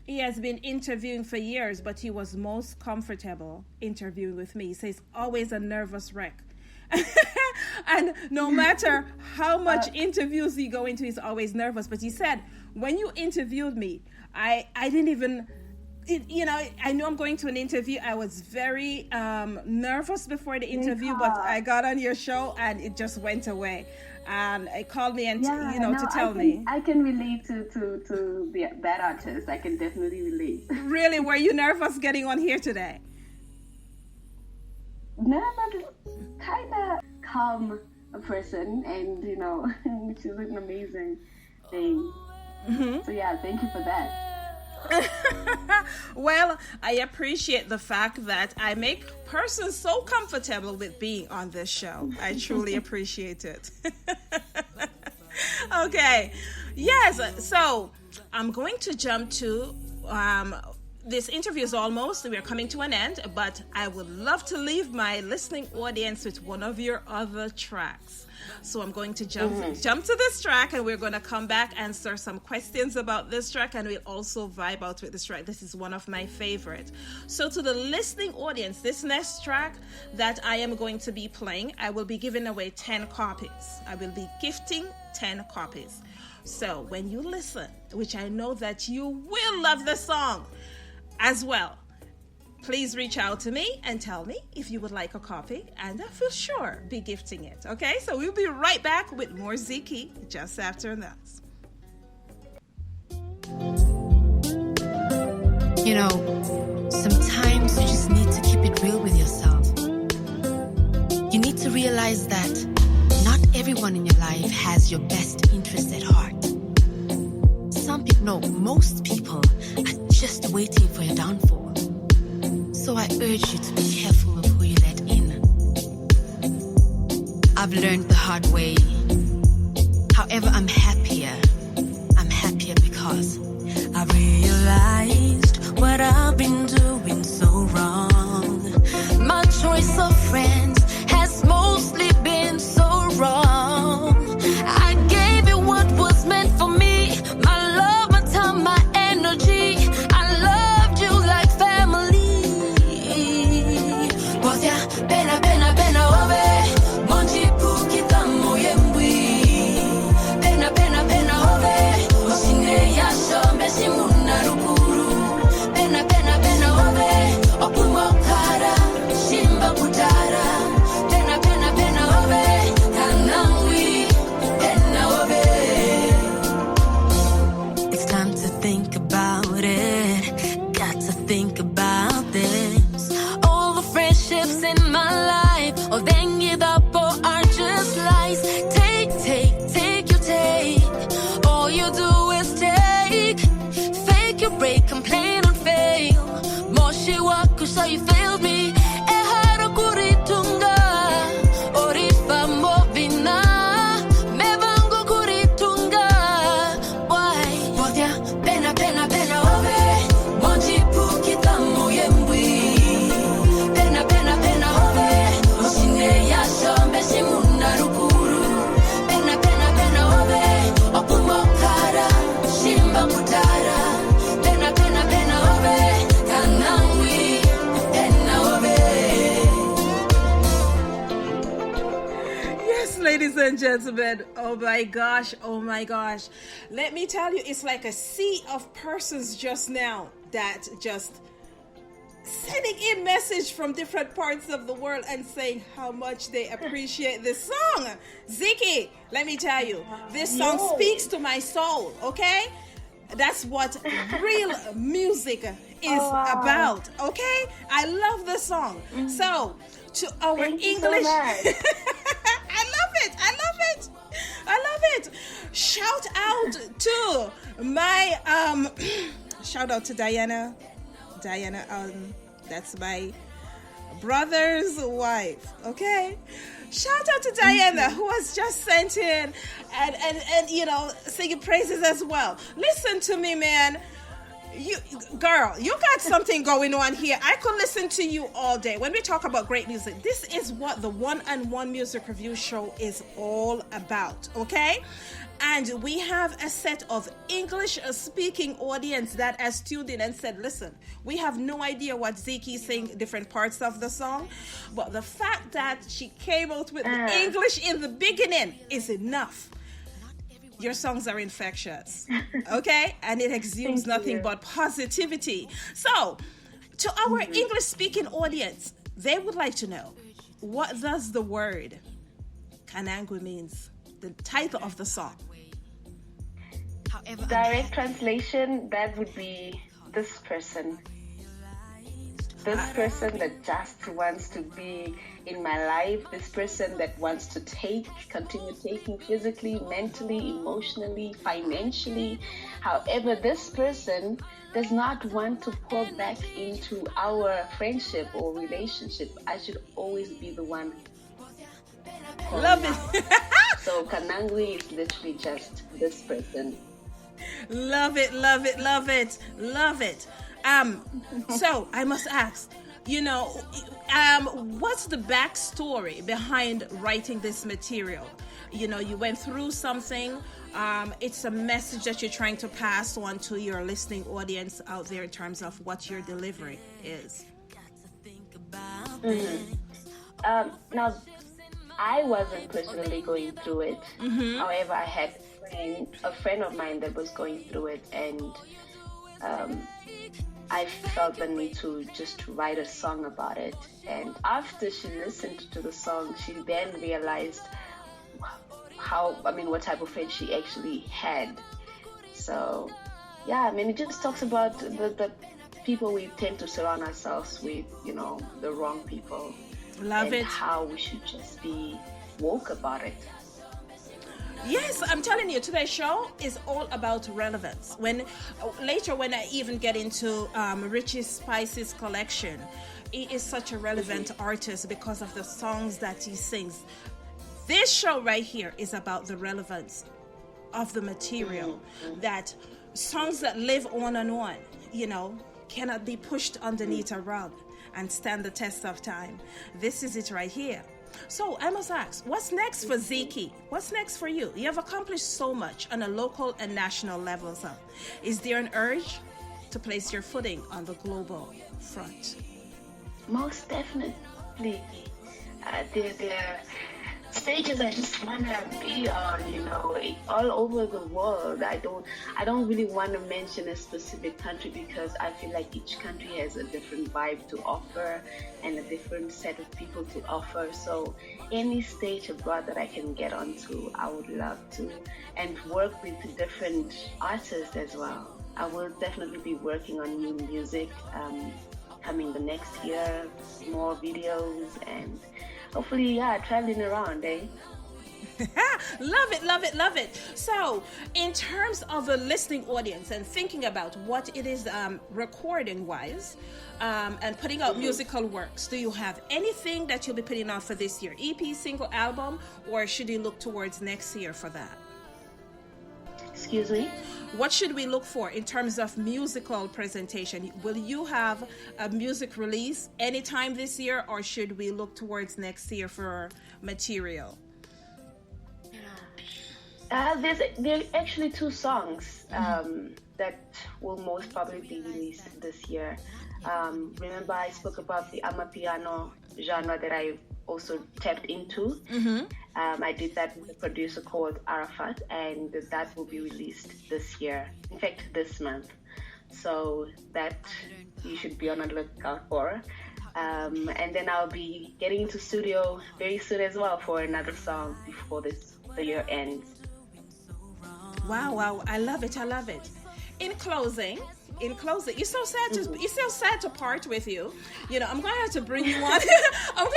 he has been interviewing for years, but he was most comfortable interviewing with me. He says always a nervous wreck. And no matter how much interviews you go into, he's always nervous. But he said, when you interviewed me, I didn't even, I knew I'm going to an interview. I was very nervous before the interview, but I got on your show and it just went away. And it called me and to tell me. I can relate to that artist. I can definitely relate. Really? Were you nervous getting on here today? Nervous, kind of calm a person, and which is an amazing thing. So yeah, thank you for that. Well, I appreciate the fact that I make persons so comfortable with being on this show. I truly appreciate it. Okay. Yes. So I'm going to jump to this interview is we're coming to an end, but I would love to leave my listening audience with one of your other tracks. So I'm going to jump to this track, and we're going to come back, answer some questions about this track, and we'll also vibe out with this track. This is one of my favorites. So to the listening audience, this next track that I am going to be playing, I will be giving away 10 copies. I will be gifting 10 copies. So when you listen, which I know that you will love the song as well, please reach out to me and tell me if you would like a copy, and I will sure be gifting it. Okay, so we'll be right back with more Zikii just after this. Sometimes you just need to keep it real with yourself. You need to realize that not everyone in your life has your best interest at heart. Most people are just waiting for your downfall. So I urge you to be careful of who you let in. I've learned the hard way. However, I'm happier. I'm happier because I realized what I've been doing so wrong. My choice of friends has mostly been so wrong. I gave you what was meant for me. My love, my time, my energy. I loved you like family. Pena ove monji pukita moyemwi pena ove osine ya shombe simuna rukuru pena ove opumokara shimba kutara pena ove kanangwi pena ove. It's time to think about it, got to think about this. All the friendships in my life, or then give up or are just lies. Take, you take. All you do is take. Fake you break, complain and fail. Moshi waku so you failed me. Ehara kuritunga. Orifa movina. Mevango kuritunga. Why? Podia, pena ove. Monji pukita moyemwi. Pena ove. Osine ya shombe simuna rukuru. Pena ove. Opumokara. Shimba kutara. Pena ove. Kanangwi. Pena ove. Yes, ladies and gentlemen, oh my gosh. Let me tell you, it's like a sea of persons just now that just sending in message from different parts of the world and saying how much they appreciate this song. Zikii, let me tell you, this song speaks to my soul, okay? That's what real music is about, okay? I love this song. So, to our Thank you English... so much. I love it. Shout out to my... shout out to Diana, that's my brother's wife, okay? Shout out to Diana, who has just sent in and you know, singing praises as well. Listen to me, man. You got something going on here. I could listen to you all day. When we talk about great music, this is what the one-on-one music review show is all about, okay? And we have a set of English-speaking audience that has tuned in and said, listen, we have no idea what Zikii is saying different parts of the song, but the fact that she came out with the English in the beginning is enough. Your songs are infectious, okay? And it exudes nothing but positivity. So, to our English-speaking audience, they would like to know, what does the word Kanangwe means? The title of the song. Direct translation, that would be this person. This person that just wants to be in my life. This person that wants to continue taking physically, mentally, emotionally, financially. However, this person does not want to pour back into our friendship or relationship. I should always be the one. Love it. So Kanangwe is literally just this person. Love it. So I must ask, you know, what's the backstory behind writing this material? You know, you went through something. It's a message that you're trying to pass on to your listening audience out there in terms of what your delivery is. Now, I wasn't personally going through it. However, I had a friend of mine that was going through it, and I felt the need to just write a song about it. And after she listened to the song, she then realized what type of friend she actually had. So, yeah, I mean, it just talks about the people we tend to surround ourselves with, you know, the wrong people. Love it. How we should just be woke about it. Yes, I'm telling you, today's show is all about relevance. Later when I even get into Richie Spice's collection, he is such a relevant artist because of the songs that he sings. This show right here is about the relevance of the material, that songs that live on and on, you know, cannot be pushed underneath a rug and stand the test of time. This is it right here. So I must ask, what's next for Zikii? What's next for you? You have accomplished so much on a local and national levels. Is there an urge to place your footing on the global front? Most definitely. There are stages I just want to be on, you know, all over the world. I don't really want to mention a specific country because I feel like each country has a different vibe to offer and a different set of people to offer. So any stage abroad that I can get onto, I would love to, and work with different artists as well. I will definitely be working on new music coming the next year, more videos, and hopefully, traveling around, Love it. So, in terms of a listening audience and thinking about what it is recording-wise and putting out musical works, do you have anything that you'll be putting out for this year? EP, single, album, or should you look towards next year for that? Excuse me? What should we look for in terms of musical presentation? Will you have a music release anytime this year, or should we look towards next year for material? There are actually two songs that will most probably be released this year. Remember, I spoke about the Amapiano genre that I also tapped into. I did that with a producer called Arafat, and that will be released this year. In fact, this month. So that you should be on the lookout for. And then I'll be getting into studio very soon as well for another song before the year ends. Wow, I love it. In closing, it's so sad to part with you. I'm gonna have to bring you on. I'm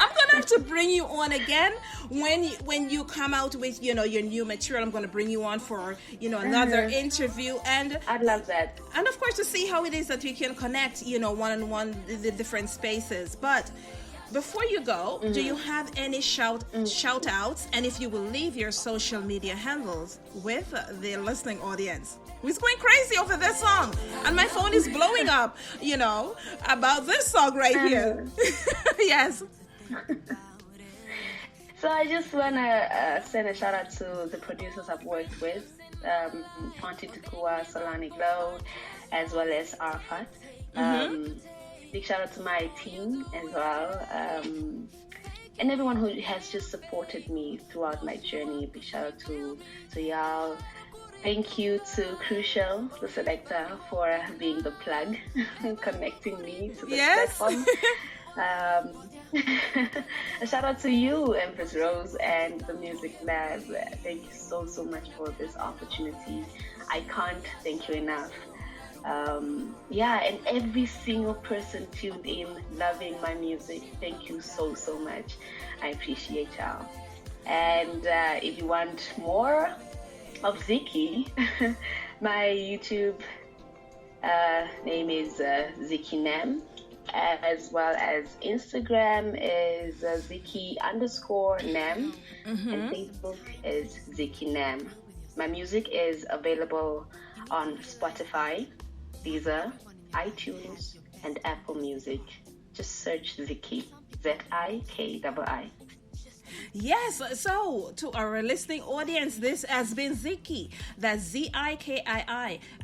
gonna have to bring you on again when you come out with your new material. I'm gonna bring you on for another interview, and I'd love that. And of course to see how it is that we can connect one-on-one the different spaces. But before you go, do you have any shout outs? And if you will leave your social media handles with the listening audience, who's going crazy over this song, and my phone is blowing up, about this song right here. Yes. So I just want to send a shout out to the producers I've worked with, Auntie Tukua, Solani Glow, as well as Arafat. Big shout out to my team as well, and everyone who has just supported me throughout my journey. Big shout out to y'all. Thank you to Crucial, the selector, for being the plug, connecting me to the platform. A shout out to you, Empress Rose, and the Music Labb. Thank you so much for this opportunity. I can't thank you enough. And every single person tuned in, loving my music, thank you so much. I appreciate y'all. And if you want more of Zikii, my YouTube name is Zikii Nam, as well as Instagram is Zikii_Nam, and Facebook is Zikii Nam. My music is available on Spotify, Deezer, iTunes, and Apple Music. Just search Zikii, Zikii. Yes, so to our listening audience, this has been Zikii, that's Zikii.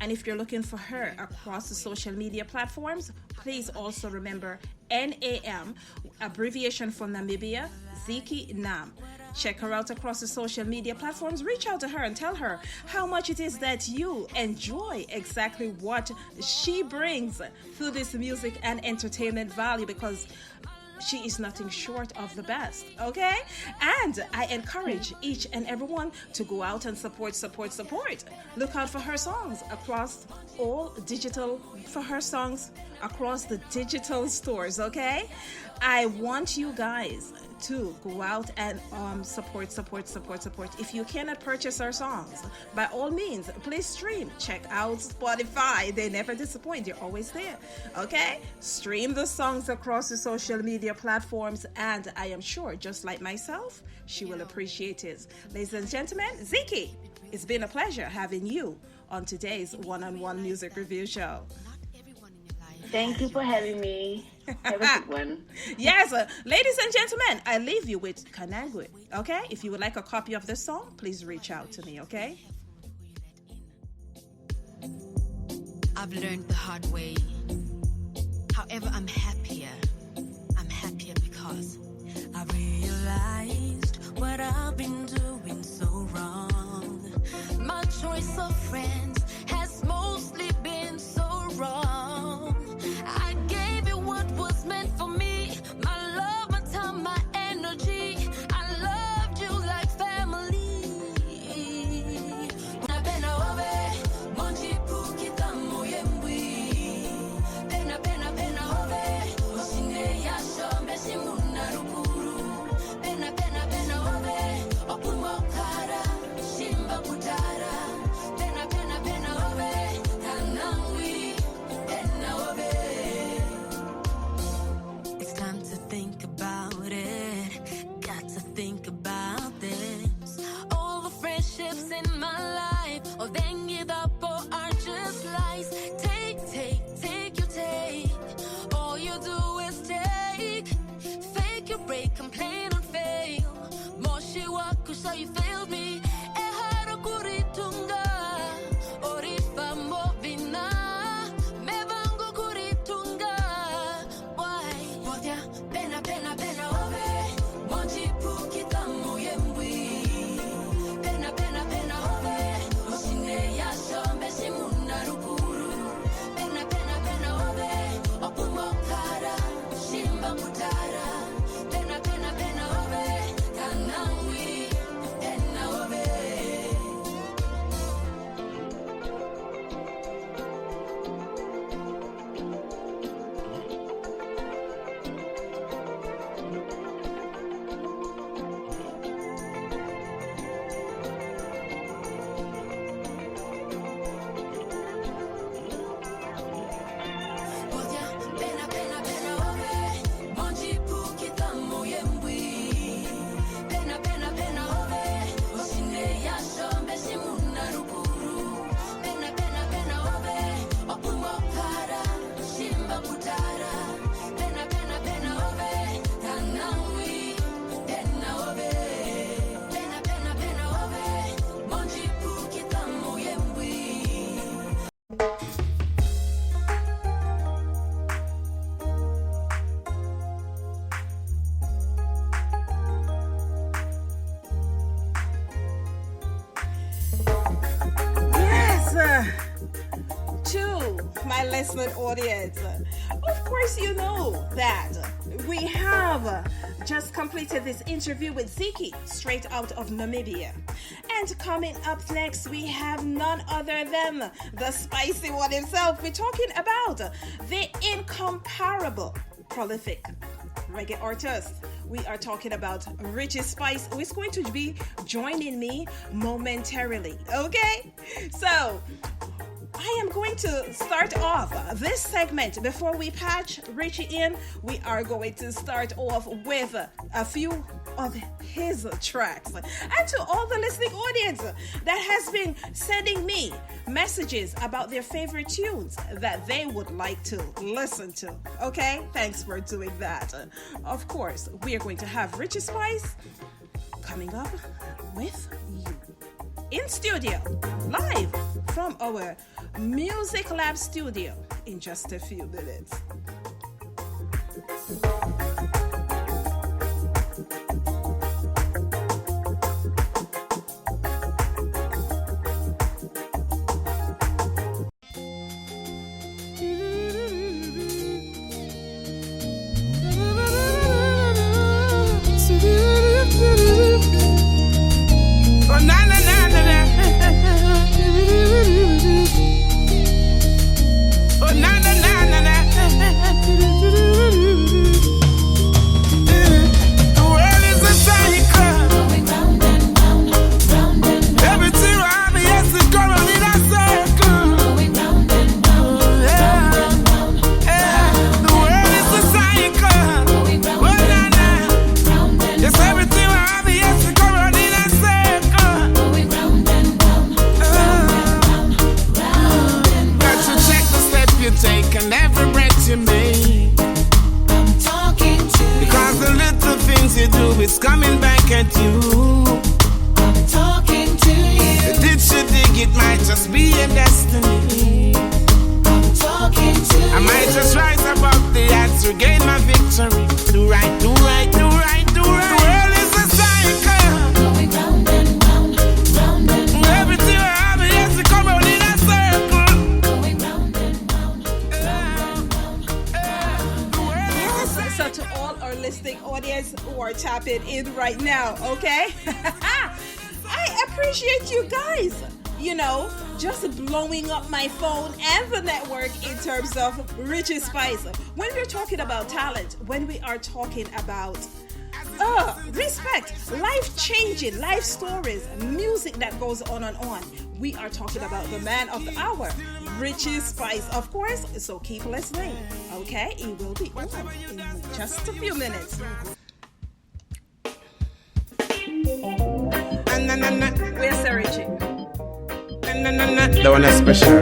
And if you're looking for her across the social media platforms, please also remember NAM, abbreviation for Namibia, Zikii Nam. Check her out across the social media platforms. Reach out to her and tell her how much it is that you enjoy exactly what she brings through this music and entertainment value, because she is nothing short of the best, okay? And I encourage each and everyone to go out and support. Look out for her songs across the digital stores, okay? I want you guys to go out and support. If you cannot purchase our songs, by all means, please stream. Check out Spotify. They never disappoint. They're always there. Okay? Stream the songs across the social media platforms, and I am sure, just like myself, she will appreciate it. Ladies and gentlemen, Zikii, it's been a pleasure having you on today's one-on-one music review show. Thank you for having me. Have a good one. Yes, ladies and gentlemen, I leave you with Kanangwe, okay? If you would like a copy of this song, please reach out to me, okay? I've learned the hard way. However, I'm happier. I'm happier because I realized what I've been doing so wrong. My choice of friends has mostly been so wrong. I gave you what was meant for me, my love, my time, my energy. I loved you like family. It's time to think about it. Got to think about this. All the friendships in my life, oh, they give up or are just lies. Take, you take. All you do is take. Fake your break, complain and fail. Moshi waku, so you failed me. Ehara kuritunga. Orifa movina. Mevango kuritunga. Why? Podia, pena, ove. Monji pukita moyembwi. Pena, ove. Oshine yasho, mbeshimu. to my listening audience. Of course, you know that we have just completed this interview with Zikii, straight out of Namibia. And coming up next, we have none other than the spicy one himself. We're talking about the incomparable, prolific reggae artist. We are talking about Richie Spice, who is going to be joining me momentarily. Okay? So, I am going to start off this segment. Before we patch Richie in, we are going to start off with a few of his tracks. And to all the listening audience that has been sending me messages about their favorite tunes that they would like to listen to. Okay? Thanks for doing that. Of course, we are going to have Richie Spice coming up with you. In studio, live from our Music Lab studio in just a few minutes. It's coming back at you. I'm talking to you. Did you think it might just be a destiny? I'm talking to you. I might just rise above the odds to gain my victory. Do right, do right, do right, do right. The world is a cycle, going round and round, round and round. Everything I have has to come out in a circle, going round and round, round and round. The world is a cycle. So to all our listening audience who are tapping in right now, okay? I appreciate you guys, you know, just blowing up my phone and the network in terms of Richie Spice. When we're talking about talent, when we are talking about respect, life-changing, life stories, music that goes on and on, we are talking about the man of the hour, Richie Spice, of course. So keep listening, okay? It will be on in just a few minutes. Where's Sir Richie? The one that's special.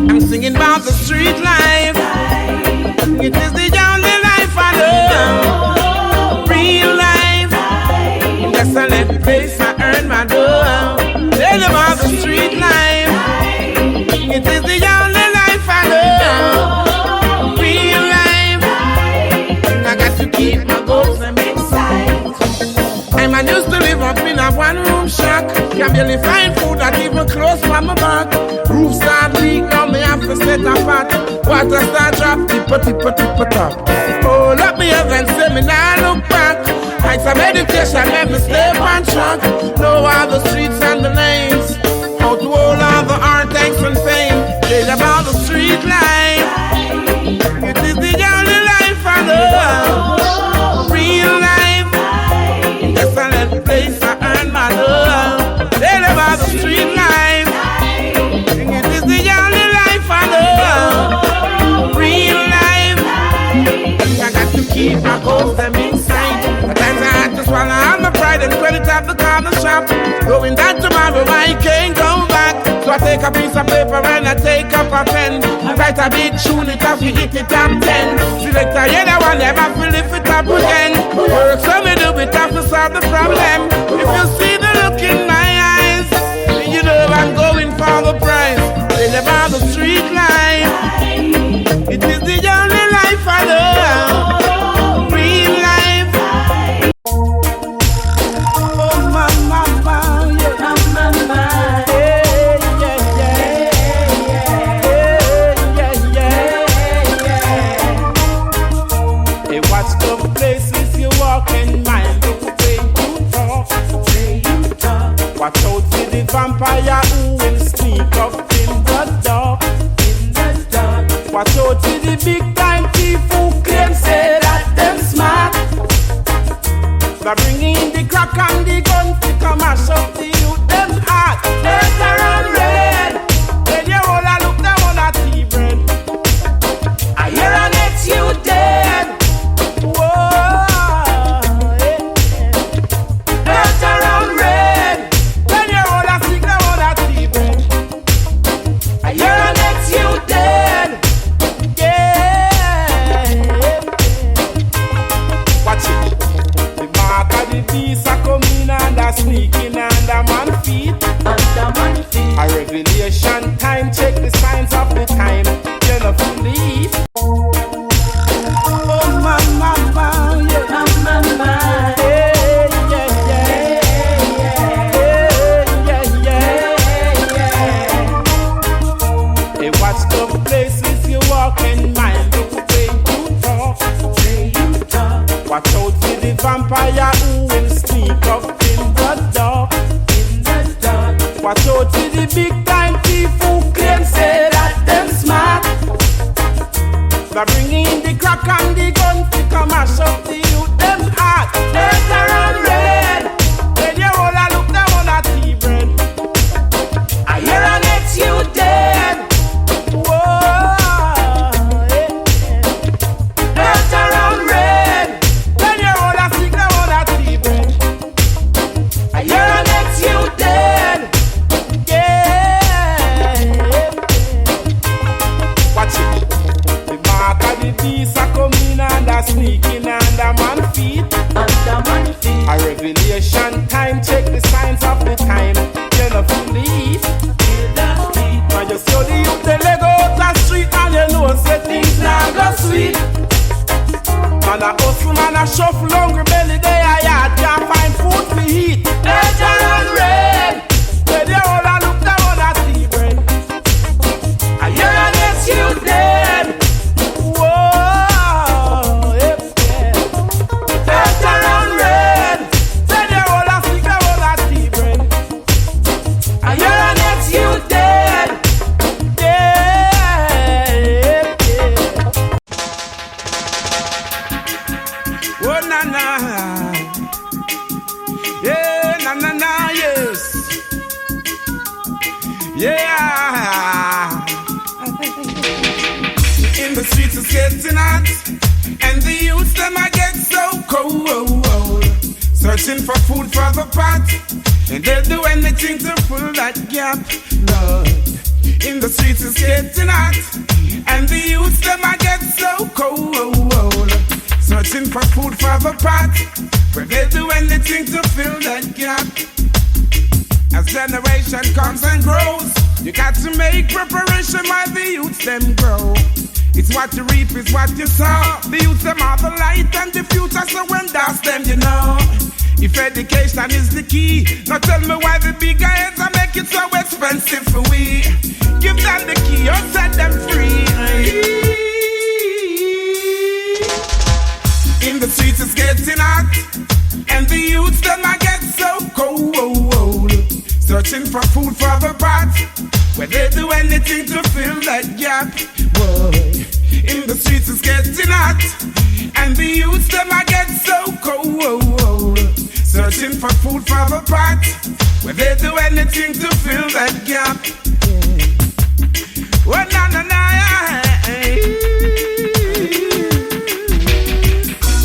I'm singing about the street life. It is the only life I know. Real life. That's the only place I earn my dough. Tell about the street life. It is the only life I know. Real life. I got to keep my goals and make sight. I used to live up in a one-room shack. Can barely find food that even close from my back. Roof start leak, now me have to set a pot. Water start drop, tippa-tippa-tippa-top. Hold up me head and say me now look back. Heights of meditation, let me stay on track. Know all the streets and the lanes. How to hold all the art, thanks and fame. Tell about the street life. It is the only life I know. Real life. That's a little place I earn my love. Tell about the street life. It is the only life I know. Real life. I got to keep my goals them inside. At times I had to swallow all my pride and credit at the corner shop. Going down tomorrow I can't go back. So I take a piece of paper and I take up a pen. I write a big tune, it have to hit it top 10. Select a yellow one, never feel if it up again. Work so me do it have to solve the problem. If you see the look in my eyes, you know I'm going for the prize. Tell about the street life. It is the only life I know. Real life. Oh mama. vampire who will sneak up in the dark. Watch out for the big time thief who claim say that them smart. They're bringing in the crack and the gun to come mash up the youth them heart. Later and red, when you all a look them on a tea bread. I hear a next you dead. Whoa, later and red, when you all a sick them on a tea bread. I hear a next you dead. Watch it. The mark of the beast a coming and a sneaking under man feet. A revelation time. Check the signs of the time. You know feel leave. Oh mama, yeah, mama, yeah, yeah. Hey, watch the places you walk and mind the way you talk. Watch out for the vampire who will sneak up in the dark. Watch out for the big time thief who claim say that them smart. They're bringing in the crack and the gun to come mash up the youth them heart. Later and red, when you all a look them on a tea bread. I hear a next you dead. Whoa, later and red, when you all a sick them on a tea bread. I hear a next you dead. Watch it. The mark of the beast a coming and a sneaking under man feet. A revelation time. Check the signs of the time. You know feel leave. When you see the youth they leg out the street and you know say things now go sweet. Man a hustle, man a shuffle, hungry belly they a yard can't find food to eat. Later and red, where they all a look down on a tea bread. I hear a next you dead. Whoa, yeah. Later and red, where they all a stick down on a tea bread. I hear a next you dead. Yeah. Oh na na, yeah na na na, yes, yeah. In the streets it's getting hot, and the youths them I get so cold. Searching for food for the pot, and they'll do anything to fill that gap. Lord, in the streets it's getting hot, and the youths them I get so cold. Searching for food for the pot, but they'll do anything to fill that gap. As generation comes and grows, you got to make preparation while the youths them grow. It's what you reap is what you sow. The youths them are the light and the future, so when that's them you know. If education is the key, now tell me why the bigger heads are make it so expensive for we. Give them the key or set them free. In the streets it's getting hot, and the youths them I get so cold. Searching for food for the pot, where they do anything to fill that gap. Boy, in the streets it's getting hot, and the youths them I get so cold. Searching for food for the pot, where they do anything to fill that gap. Oh na na na,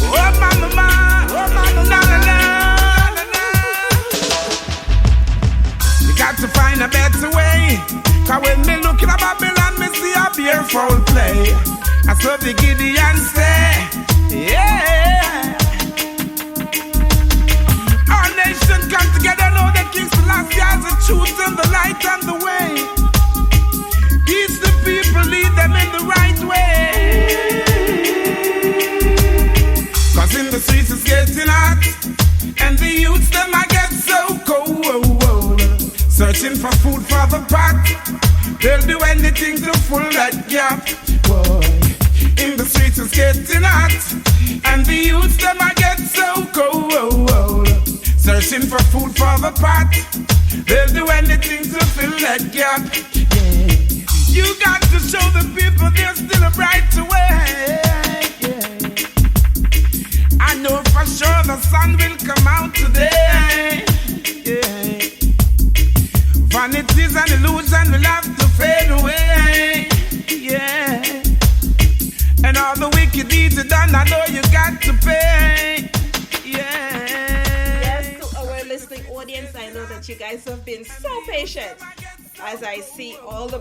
oh mama, oh mama, na na na na. You got to find a better way, 'cause when me looking at Babylon, me see a beer foul play. I saw the Gideon say, yeah. Our nation come together, know the King Selassie has the truth and the light and the way. Teach the people, lead them in the right way. 'Cause in the streets it's getting hot, and the youths them I get so cold. Searching for food for the pot, they'll do anything to fill that gap. Boy, in the streets it's getting hot, and the youths them I get so cold. Searching for food for the pot, they'll do anything to fill that gap. Yeah. You got to show the people there's still a brighter way. Yeah. I know for sure the sun will come out today. Yeah. Vanities and illusion will have to fade away. Yeah. And all the wicked deeds are done, I know you got to pay. Yeah. Yes, to our listening audience, I know that you guys have been so patient as I see all the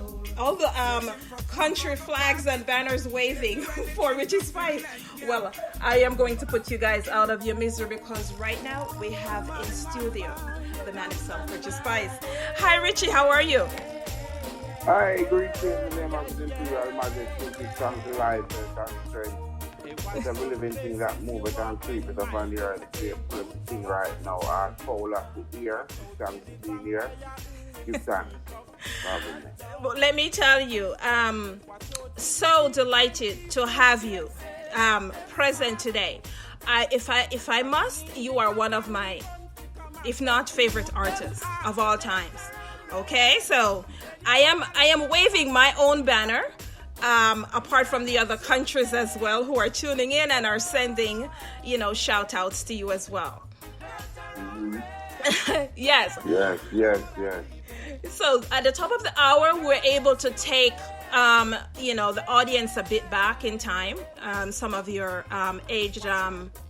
country flags and banners waving for Richie Spice. Well, I am going to put you guys out of your misery because right now we have in studio the man himself, Richie Spice. Hi, Richie. How are you? Hi, greetings in the name of the Imperial Majesty, comes to life and strength. It's a living thing that move it and creep it up on the earth. It's a thing right now. Our foul of the ear, thanks to being here. Give thanks. But let me tell you, so delighted to have you present today. If I must, you are one of my, if not favorite artists of all times. Okay, so I am waving my own banner, apart from the other countries as well who are tuning in and are sending, shout outs to you as well. Mm-hmm. Yes. Yes. So at the top of the hour, we're able to take, the audience a bit back in time, some of your aged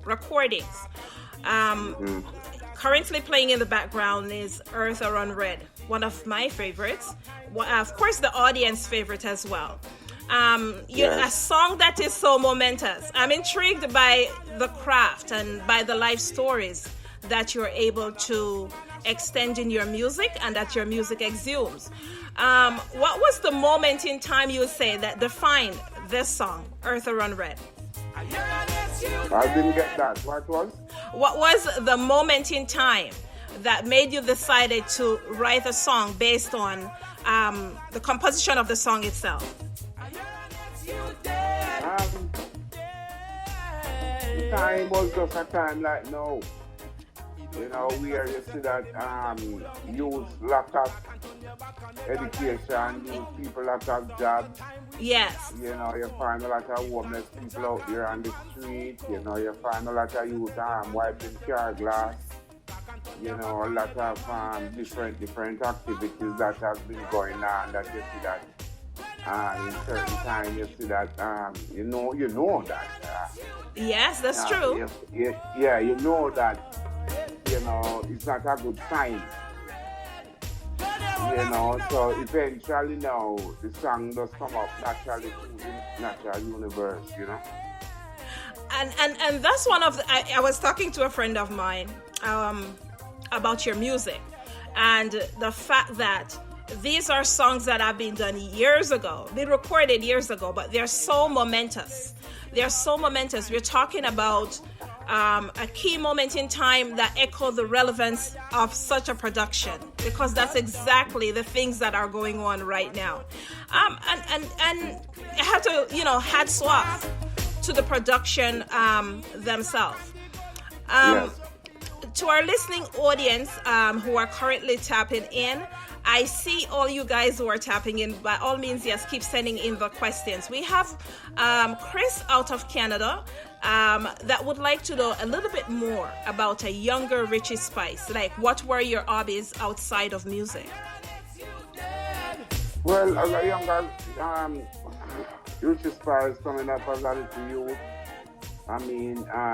recordings. Currently playing in the background is Earth Are Unread, one of my favorites. Of course, the audience favorite as well. A song that is so momentous. I'm intrigued by the craft and by the life stories that you're able to extend in your music and that your music exhumes. What was the moment in time you would say that defined this song, Earth Are Unread? I didn't get that. What was the moment in time that made you decided to write a song based on the composition of the song itself? The time was just a time like now. Where you see that youth lack of education, youth people lack of jobs. Yes. You find a lot of homeless people out there on the street. You find a lot of youth wiping car glass. A lot of different activities that have been going on that you see that in certain time you see that you know that. Yes, that's true. Yeah, you know that. It's not a good sign. So eventually now the song does come up naturally to the natural universe, And that's one of the, I was talking to a friend of mine about your music and the fact that these are songs that have been done years ago, been recorded years ago, but they're so momentous. We're talking about a key moment in time that echo the relevance of such a production, because that's exactly the things that are going on right now. And I have to, hats off to the production themselves. Yes. To our listening audience who are currently tapping in, I see all you guys who are tapping in. By all means, yes, keep sending in the questions. We have Chris out of Canada that would like to know a little bit more about a younger Richie Spice. Like, what were your hobbies outside of music? Well, as a younger Richie Spice coming up as a little youth,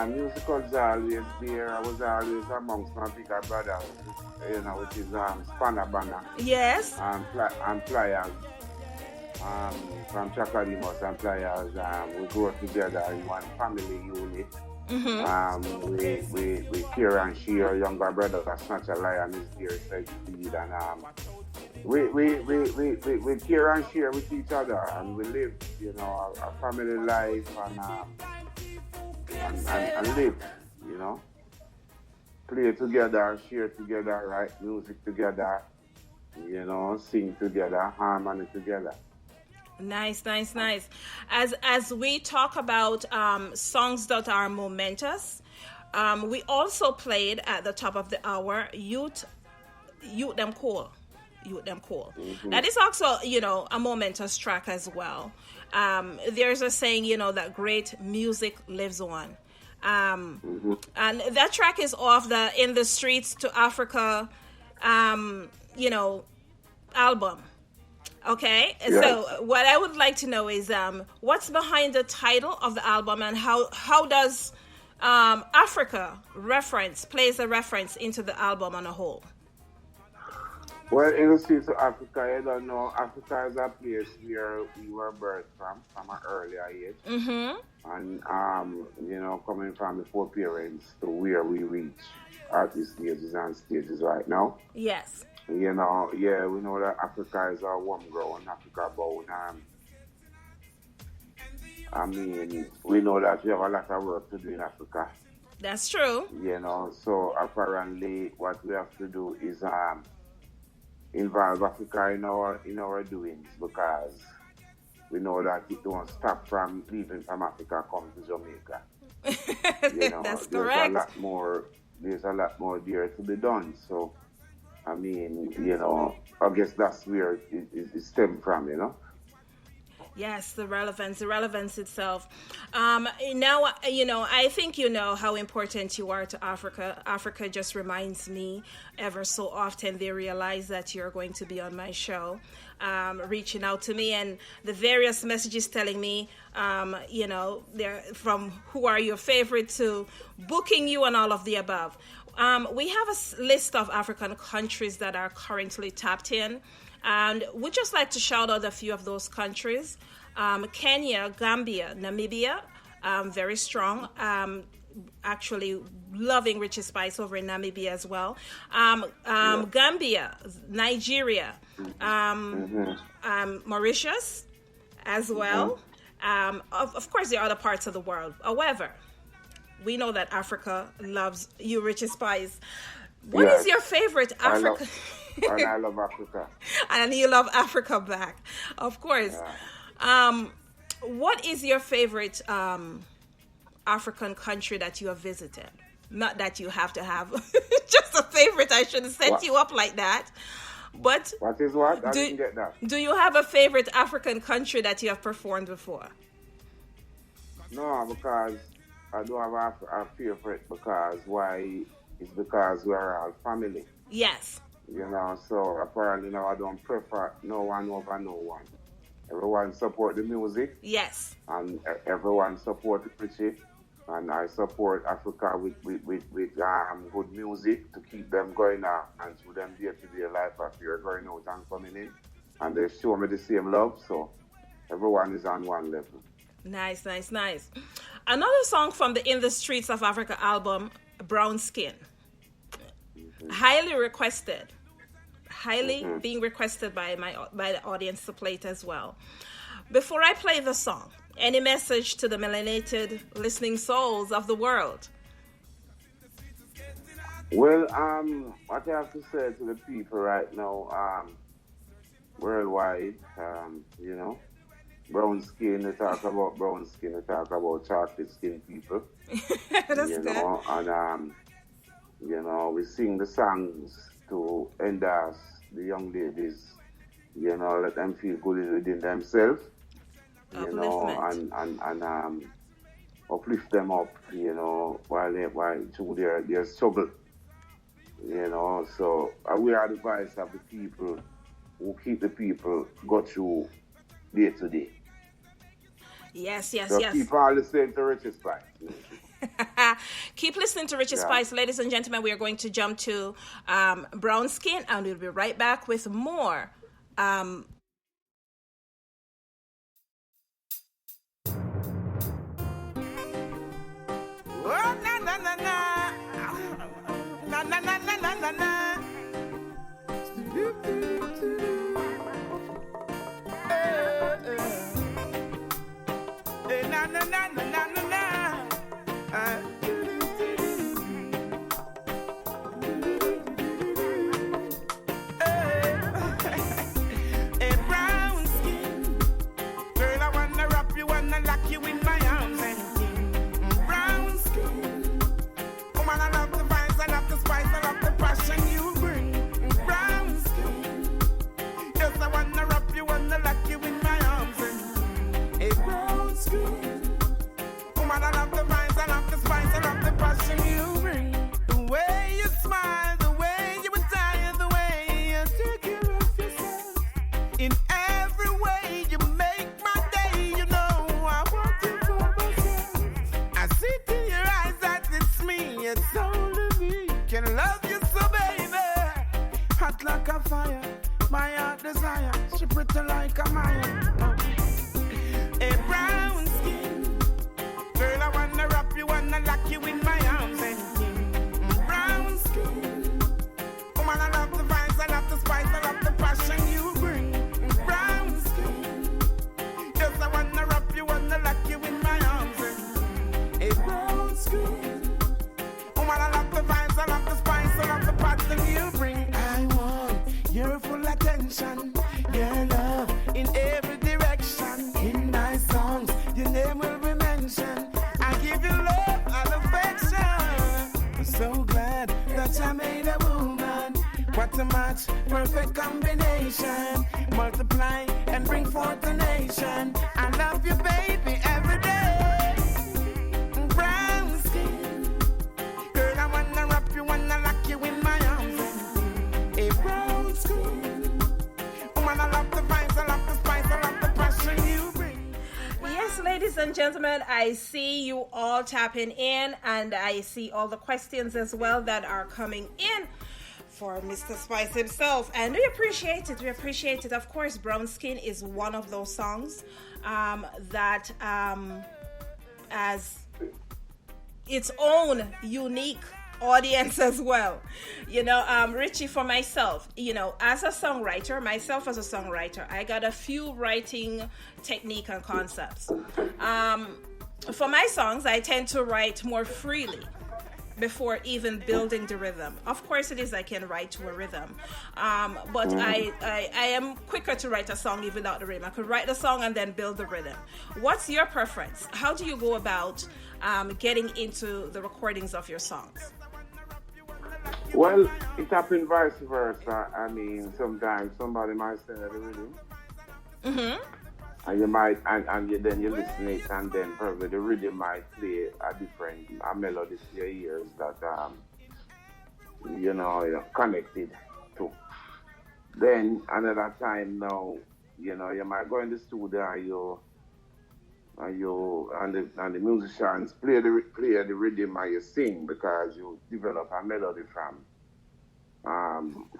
music was always there. I was always amongst my bigger brothers, which is Spanner Banner. Yes. And Pliers. From Chakadimos and Pliers. We grew up together in one family unit. Mm-hmm. We care and share. Younger brother, a Snatch a Lion is there, said speed, and we care and share with each other, and we live, a family life and live, play together, share together, write music together, sing together, harmony together. Nice. As we talk about songs that are momentous, we also played at the top of the hour Youth Them Cool you them cool. That is also, a momentous track as well. There's a saying, that great music lives on. And that track is off the In the Streets to Africa, album. Okay, yeah. So what I would like to know is what's behind the title of the album, and how does Africa plays a reference into the album on a whole? Well, in the Streets of Africa, you don't know, Africa is a place where we were birthed from an earlier age. And, coming from the foreparents to where we reach at these stages right now. Yes. We know that Africa is our warm ground, Africa bound. We know that we have a lot of work to do in Africa. That's true. So apparently what we have to do is involve Africa in our doings, because we know that it don't stop from leaving from Africa, come to Jamaica. That's correct. There's a lot more there to be done. So, I guess that's where it stems from, Yes, the relevance itself. Now, I think how important you are to Africa. Africa just reminds me ever so often. They realize that you're going to be on my show, reaching out to me, and the various messages telling me, they're from who are your favorite to booking you and all of the above. We have a list of African countries that are currently tapped in. And we'd just like to shout out a few of those countries. Kenya, Gambia, Namibia, very strong. Actually loving Richie Spice over in Namibia as well. Gambia, Nigeria, Mauritius as well. Of course, there are other parts of the world. However, we know that Africa loves you, Richie Spice. What is your favorite Africa? And I love Africa. And you love Africa back, of course. Yeah. What is your favorite African country that you have visited? Not that you have to have just a favorite. I should have set you up like that. But what is what? I didn't get that. Do you have a favorite African country that you have performed before? No, because I don't have a favorite. Because why? It's because we're all family. Yes. So apparently now I don't prefer no one over no one. Everyone support the music. Yes. And everyone support Richie. And I support Africa with good music to keep them going out and to them day-to-day life after going out and coming in. And they show me the same love, so everyone is on one level. Nice. Another song from the In the Streets of Africa album, Brown Skin. Highly requested. Being requested by the audience to play it as well. Before I play the song, any message to the melanated listening souls of the world? Well, what I have to say to the people right now, worldwide, brown skin, they talk about brown skin, they talk about chocolate skin people. That's good. And we sing the songs to endorse the young ladies, let them feel good within themselves, and uplift them up, while through their struggle, So we are the voice of the people who keep the people go through day to day. Yes. So keep on listening to Richie Spice. Keep listening to Richie Spice. Ladies and gentlemen, we are going to jump to Brown Skin, and we'll be right back with more. I love the spice, I love the passion you bring. Brown skin. fire. My heart desire, she pretty like a Maya. A brown skin, girl, I wanna wrap you, wanna lock you in my arms and brown skin. Woman, I love the vibes, I love the spice, I love the passion you bring. Brown skin, yes, I wanna wrap you, wanna lock you in my arms and a brown skin. Woman, I love the vibes, I love the spice, I love the passion you bring. I want your full attention, your love in every direction. In my songs, your name will be mentioned. I give you love and affection. I'm so glad that I made a woman. What a match, perfect combination. Multiply and bring forth a nation. I love you, baby, every day. Brown skin, girl, I wanna wrap you, wanna lock you in my arms. A brown skin, woman, I love the vibes, I love the spice, I love the passion you bring. Yes, ladies and gentlemen, I see you all tapping in, and I see all the questions as well that are coming in for Mr. Spice himself, and we appreciate it. We appreciate it. Of course, Brown Skin is one of those songs that has its own unique audience as well. You know, Richie, for myself, you know, as a songwriter, I got a few writing technique and concepts. For my songs, I tend to write more freely before even building the rhythm. Of course, it is I can write to a rhythm, but I am quicker to write a song even without the rhythm. I could write the song and then build the rhythm. What's your preference? How do you go about getting into the recordings of your songs? Well, it happens vice versa. I mean, sometimes somebody might send a rhythm, and you might, and then you listen it, and then probably the rhythm might play a different melody to your ears that you're connected to. Then another time now, you might go in the studio and the musicians play the rhythm and you sing because you develop a melody from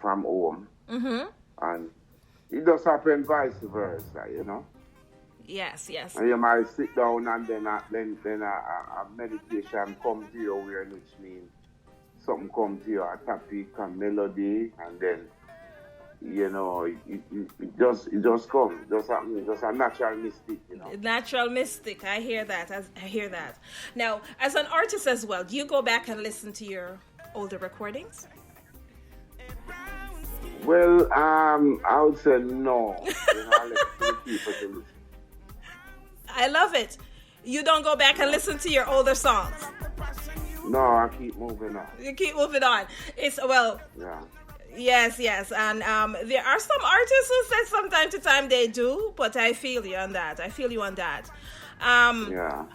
home, and it does happen vice versa, Yes. And you might sit down and then a meditation come to you, which means something comes to you, a topic, a melody, and then it just comes. Just happen. Just a natural mystic, Natural mystic. I hear that. Now, as an artist as well, do you go back and listen to your older recordings? Well, I would say no. I let the people to listen. I love it. You don't go back and listen to your older songs. No, I keep moving on. You keep moving on. Yeah. Yes, and there are some artists who say from time to time they do, but I feel you on that. Yeah.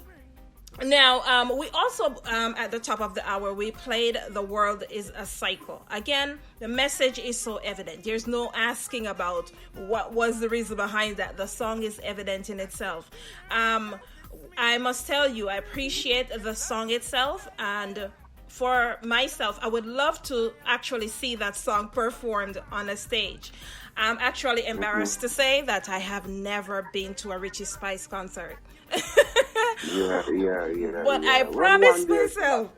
Now, we also, at the top of the hour, we played The World is a Cycle. Again, the message is so evident. There's no asking about what was the reason behind that. The song is evident in itself. I must tell you, I appreciate the song itself, and for myself, I would love to actually see that song performed on a stage. I'm actually embarrassed to say that I have never been to a Richie Spice concert. Yeah. But I promised myself.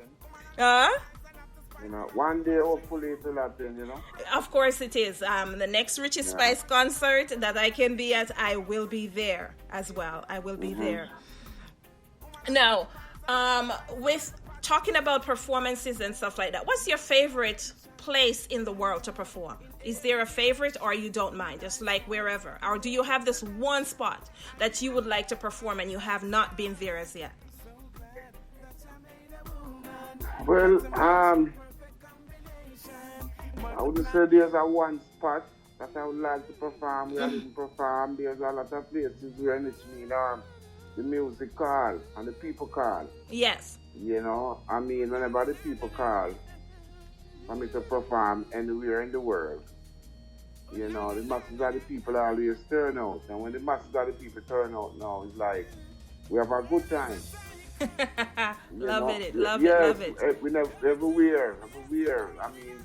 One day hopefully it will happen, Of course it is. The next Richie Spice concert that I can be at, I will be there as well. I will be there. Now, with talking about performances and stuff like that, what's your favorite place in the world to perform? Is there a favorite, or you don't mind, just like wherever? Or do you have this one spot that you would like to perform and you have not been there as yet? Well, I wouldn't say there's a one spot that I would like to perform. We didn't perform. There's a lot of places where the music call and the people call. Yes. Whenever the people call for me to perform anywhere in the world, the masses of the people always turn out. And when the masses of the people turn out now, it's like we have a good time. Love it. We never, everywhere.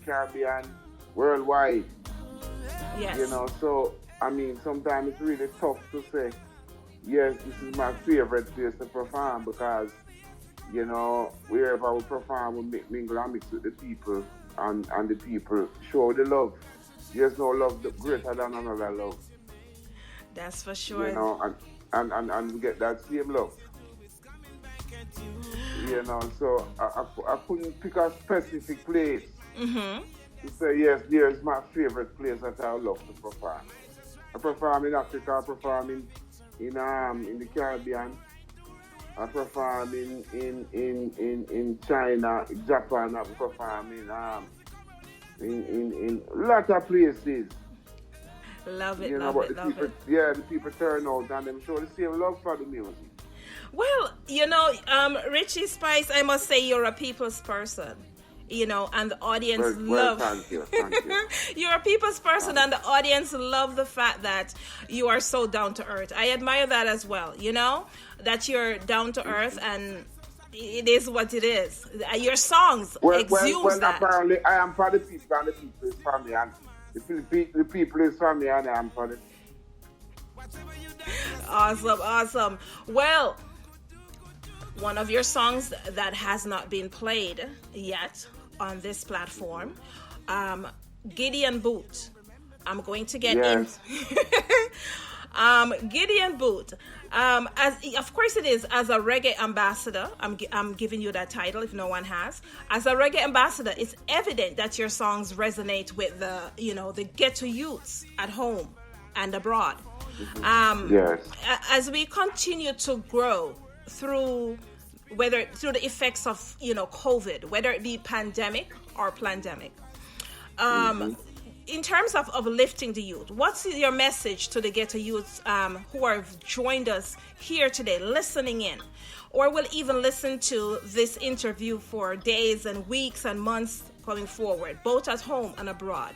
Caribbean, worldwide. Yes. You know, so I mean, sometimes it's really tough to say, yes, this is my favorite place to perform because, you know, wherever we perform, we mingle and mix with the people, and the people show the love. There's no love greater than another love. That's for sure. You know, and we get that same love. You know, so I couldn't pick a specific place to say, yes, there's my favorite place that I love to perform. I perform in Africa, I perform in the Caribbean, I perform in China, Japan, I perform in a lot of places. Love it, you know, love but it, the love people, it. Yeah, the people turn out and them show the same love for the music. Well, you know, Richie Spice, I must say you're a people's person. You know, and the audience love. Thank you. You're a people's person, and the audience love the fact that you are so down to earth. I admire that as well. You know, that you're down to earth, and it is what it is. Your songs exude that. Apparently, I am for the people, and the people is for me, and the people is for me, and I am for the. Awesome. Well, one of your songs that has not been played yet on this platform, Gideon Boot. I'm going to get in. Gideon Boot. As of course it is, as a reggae ambassador, I'm giving you that title if no one has. As a reggae ambassador, it's evident that your songs resonate with the ghetto youths at home and abroad. As we continue to grow through the effects of COVID, whether it be pandemic or plandemic, in terms of lifting the youth, what's your message to the ghetto youths who have joined us here today, listening in, or will even listen to this interview for days and weeks and months going forward, both at home and abroad,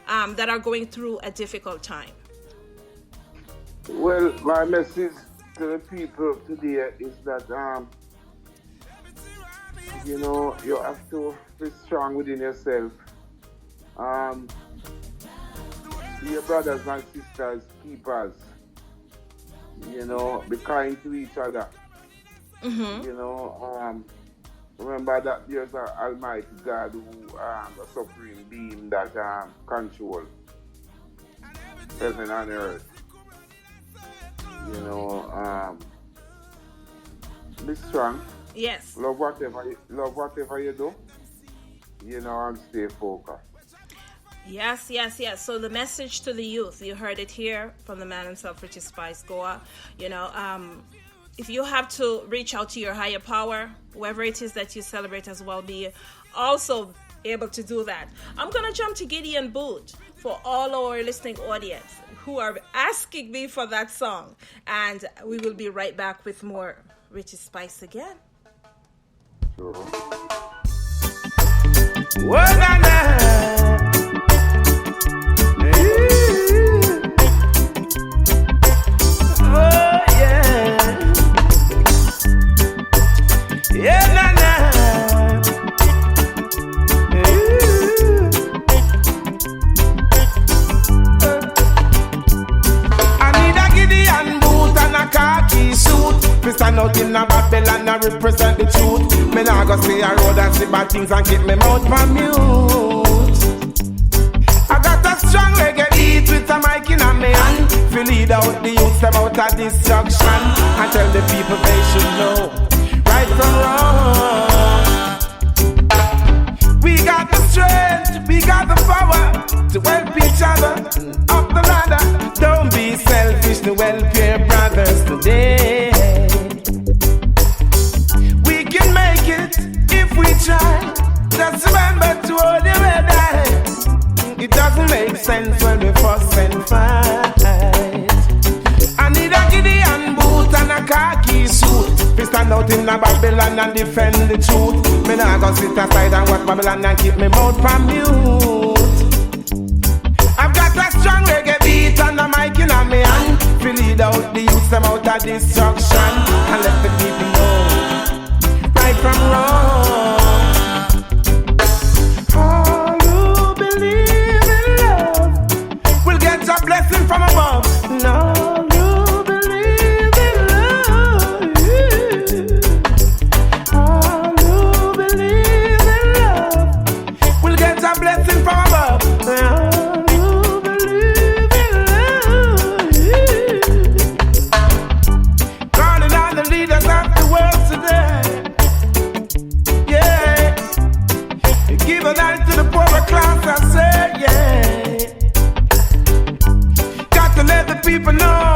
that are going through a difficult time? Well, my message to the people today is that you have to be strong within yourself. Your brothers and sisters, keepers. Be kind to each other. Remember that there's an Almighty God who a supreme being that controls heaven and earth. Be strong. Yes. Love whatever you do. And stay focused. Yes. So the message to the youth, you heard it here from the man himself, Richie Spice. Goa. If you have to reach out to your higher power, whoever it is that you celebrate as well, be also able to do that. I'm going to jump to Gideon Boot for all our listening audience who are asking me for that song. And we will be right back with more Richie Spice again. Sure. Well, stand out in a Babylon and represent the truth. Me nah go stay a road and see bad things and keep me mouth from mute. I got a strong reggae beat with a mic in a me hand to lead out the youths them out of destruction and tell the people they should know right from wrong. We got the strength, we got the power to help each other up the ladder. Don't be selfish to help your brothers today. If we try, just remember to hold your head high. It doesn't make sense when we fuss and fight. I need a Gideon boot and a khaki suit. We stand out in a Babylon and defend the truth. Me nah go sit aside and watch Babylon and keep me mouth from mute. I've got a strong reggae beat and a mic in a me hand to lead out the youths them out of destruction and let the people know right from wrong. All who believe in love will class, I say, yeah. Got to let the people know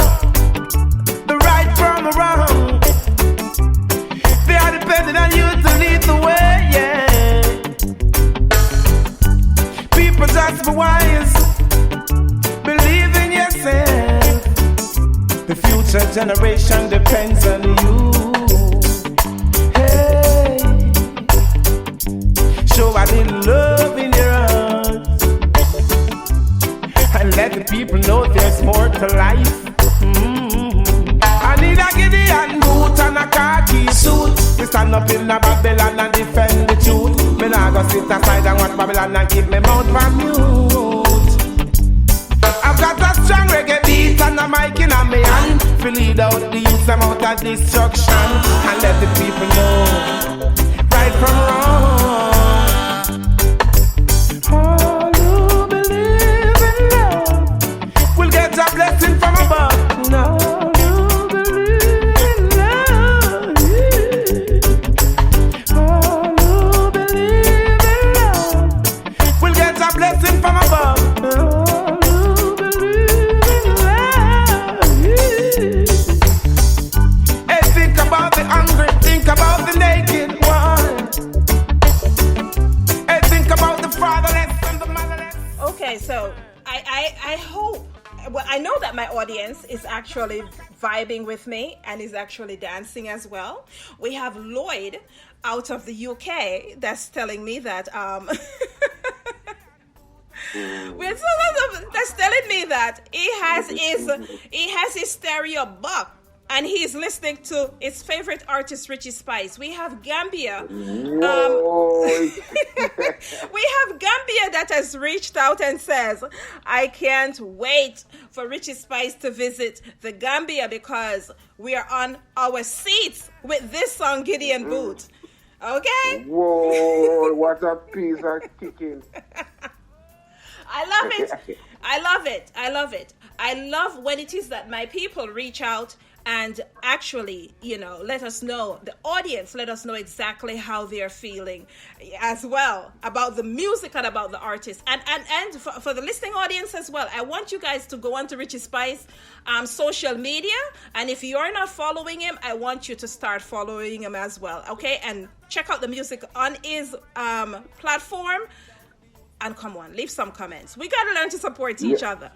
the right from the wrong. They are depending on you to lead the way, yeah. People just be wise, believe in yourself. The future generation depends on you. Hey, show a little love in your heart and let the people know there's more to life. I need a Gideon boot and a khaki suit. We stand up in a Babylon and defend the truth. Me nah go sit aside and watch Babylon and keep me mouth from mute. I've got a strong reggae beat and a mic in my hand to lead out the youth them out of destruction and let the people know right from wrong. All who believe in love will get a blessing from above. No. So I hope, well, I know that my audience is actually vibing with me and is actually dancing as well. We have Lloyd out of the UK that's telling me that that's telling me that he has his stereo buck and he's listening to his favorite artist Richie Spice. We have Gambia. We have Gambia that has reached out and says, I can't wait for Richie Spice to visit the Gambia because we are on our seats with this song, Gideon Boot. Okay? Whoa, what a piece of kicking. I love it. I love it. I love it. I love when it is that my people reach out and actually, let us know, the audience, let us know exactly how they're feeling as well about the music and about the artist. And for the listening audience as well, I want you guys to go on to Richie Spice social media. And if you're not following him, I want you to start following him as well. Okay? And check out the music on his platform. And come on, leave some comments. We got to learn to support each other.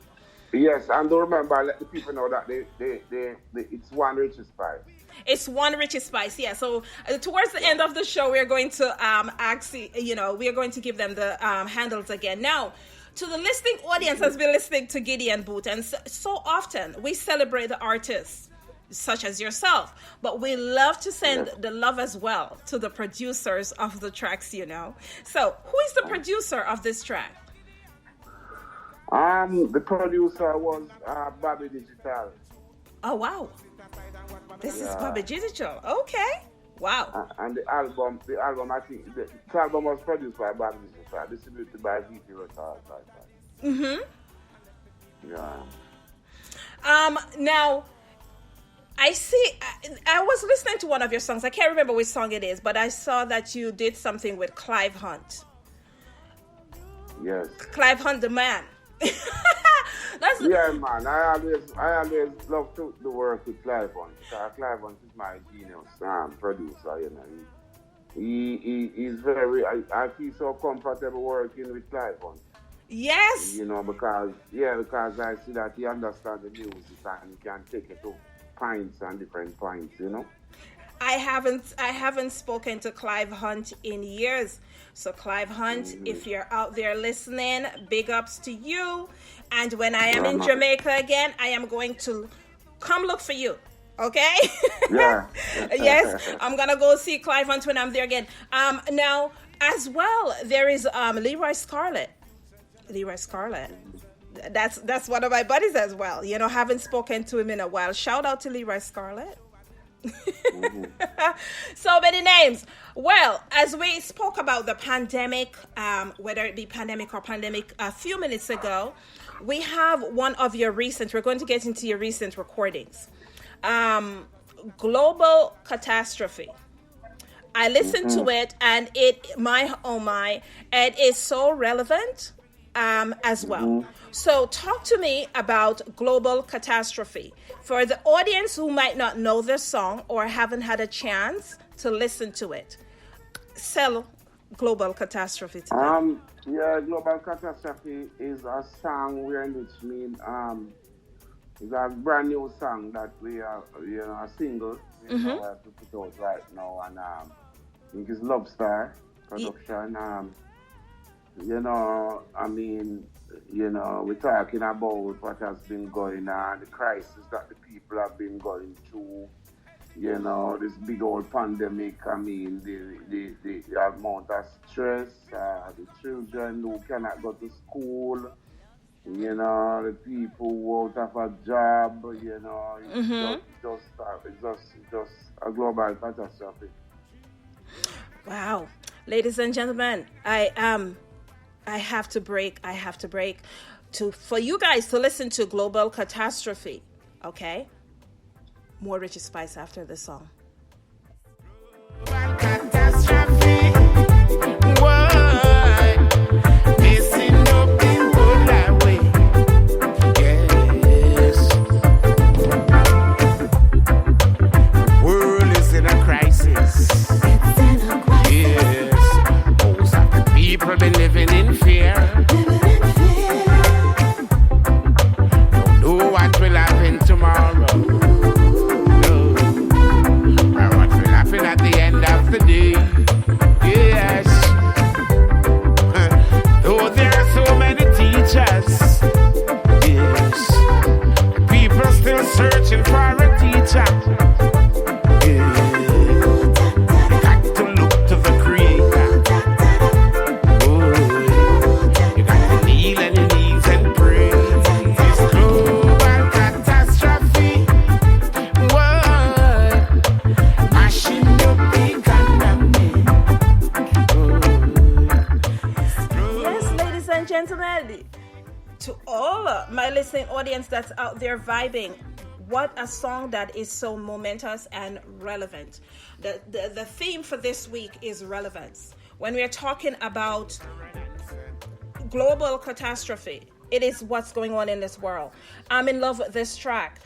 Yes, and don't remember, let the people know that it's one Richie Spice. It's one Richie Spice, yeah. So towards the end of the show, we're going to we're going to give them the handles again. Now, to the listening audience has been listening to Gideon Boot, and so often we celebrate the artists such as yourself, but we love to send the love as well to the producers of the tracks, So, who is the producer of this track? The producer was Bobby Digital. Oh wow! This is Bobby Digital. Okay, wow. And the album, I think the album was produced by Bobby Digital, distributed by VP Records. Yeah. Now, I see. I was listening to one of your songs. I can't remember which song it is, but I saw that you did something with Clive Hunt. Yes. Clive Hunt, the man. Yeah, man. I always love to work with Clive Hunt because Clive Hunt is my genius producer. He's very. I feel so comfortable working with Clive Hunt. Yes. Because I see that he understands the music and he can take it to points and different points. I haven't spoken to Clive Hunt in years. So Clive Hunt, if you're out there listening, big ups to you. And when I am in Jamaica again, I am going to come look for you. Okay? Yeah. Yes, I'm going to go see Clive Hunt when I'm there again. Now, as well, there is Leroy Scarlett. Leroy Scarlett. That's one of my buddies as well. Haven't spoken to him in a while. Shout out to Leroy Scarlett. So many names. Well, as we spoke about the pandemic, whether it be pandemic or pandemic a few minutes ago, we have one of your recent, we're going to get into your recent recordings. Global Catastrophe. I listened to it, and it is so relevant as well. So talk to me about Global Catastrophe. For the audience who might not know this song or haven't had a chance to listen to it, sell Global Catastrophe to them. Global Catastrophe is a song it's a brand new song that we are, a single we have to put out right now, and I think it's Lobster production. We're talking about what has been going on, the crisis that the people have been going through, this big old pandemic. I mean, the amount of stress, the children who cannot go to school, the people who out of a job, it's just a global catastrophe. Wow. Ladies and gentlemen, I have to break for you guys to listen to Global Catastrophe. Okay? More Richie Spice after this song. Global catastrophe. Why? Messing up people that way. Yes. The world is in a crisis. Yes. Most of the people been living in fear. Don't know what will happen tomorrow. At the end of the day, yes. Though there are so many teachers, yes, people still searching for a teacher. Yeah. You got to look to the Creator. Oh, you got to kneel on your knees and pray. This global catastrophe. Gentlemen, to all my listening audience that's out there vibing, what a song that is so momentous and relevant. The theme for this week is relevance. When we're talking about global catastrophe, it is what's going on in this world. I'm in love with this track.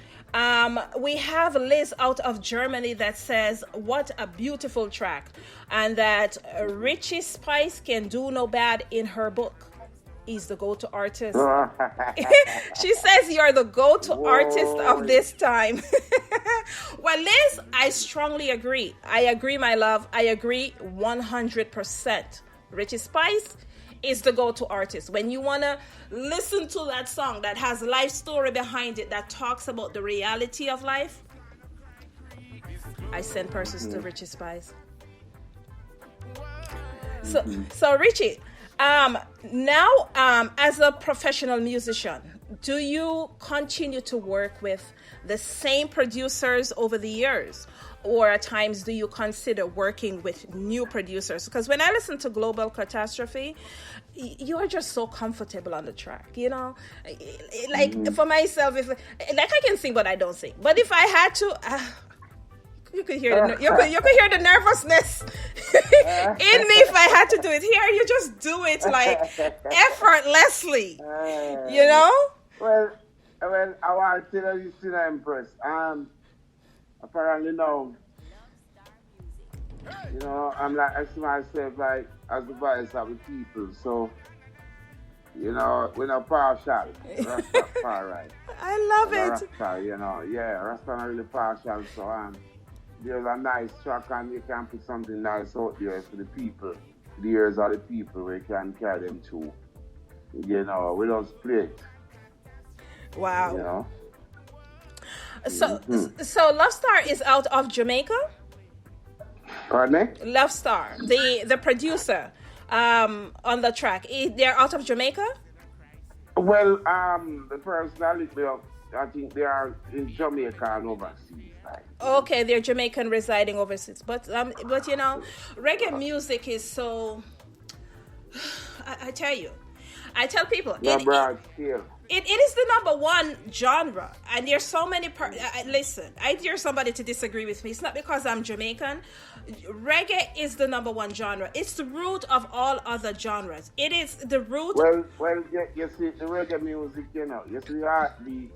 We have Liz out of Germany that says, what a beautiful track, and that Richie Spice can do no bad in her book. He's the go-to artist. She says you're the go-to artist of this time. Well, Liz, I strongly agree. I agree, my love. I agree 100%. Richie Spice is the go-to artist. When you want to listen to that song that has a life story behind it, that talks about the reality of life, I send persons to Richie Spice. So Richie, now, as a professional musician, do you continue to work with the same producers over the years? Or at times, do you consider working with new producers? Because when I listen to Global Catastrophe, you're just so comfortable on the track, for myself, I can sing, but I don't sing. But if I had to... You could hear you could hear the nervousness in me if I had to do it. Here, you just do it like effortlessly, Well, I want to tell you, Empress. Apparently now, I'm like, I see myself like as the voice of the people. So, we're not partial. Rasta far right. I love it. Rasta, Rasta not really partial. So, there's a nice track, and you can put something nice out there for the people. The ears of the people where you can carry them to. We don't split. Wow. So Love Star is out of Jamaica? Pardon me? Love Star, the producer on the track, they're out of Jamaica? Well, the personality, I think they are in Jamaica and overseas. Okay, they're Jamaican residing overseas, but reggae music is so. I tell you, I tell people, broad scale. It is the number one genre, and there's so many. Listen, I dare somebody to disagree with me. It's not because I'm Jamaican. Reggae is the number one genre. It's the root of all other genres. It is the root. Well, you see the reggae music, you see the heartbeat,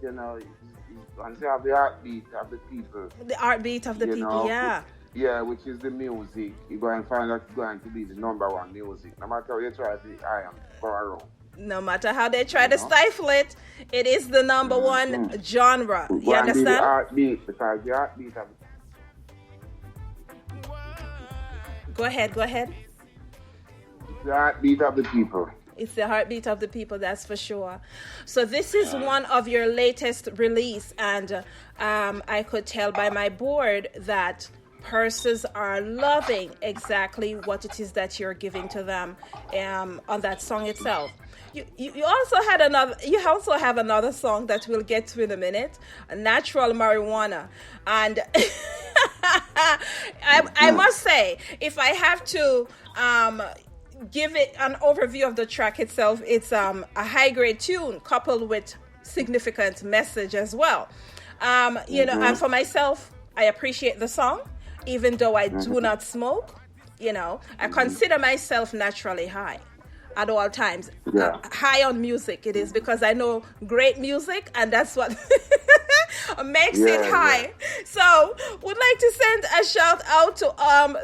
once you have the heartbeat of the people. The heartbeat of the people, yeah. Yeah, which is the music. You're going to find that it's going to be the number one music. No matter how you try to say, I am far wrong. No matter how they try to stifle it, it is the number one genre. You understand? The heartbeat, because the heartbeat of Go ahead. It's the heartbeat of the people. It's the heartbeat of the people, that's for sure. So this is one of your latest release, and I could tell by my board that persons are loving exactly what it is that you're giving to them on that song itself. You also have another song that we'll get to in a minute, Natural Marijuana, and I must say, if I have to give it an overview of the track itself, it's a high grade tune coupled with significant message as well. And for myself, I appreciate the song, even though I do not smoke. I consider myself naturally high at all times. High on music it is, because I know great music, and that's what makes it high. So would like to send a shout out to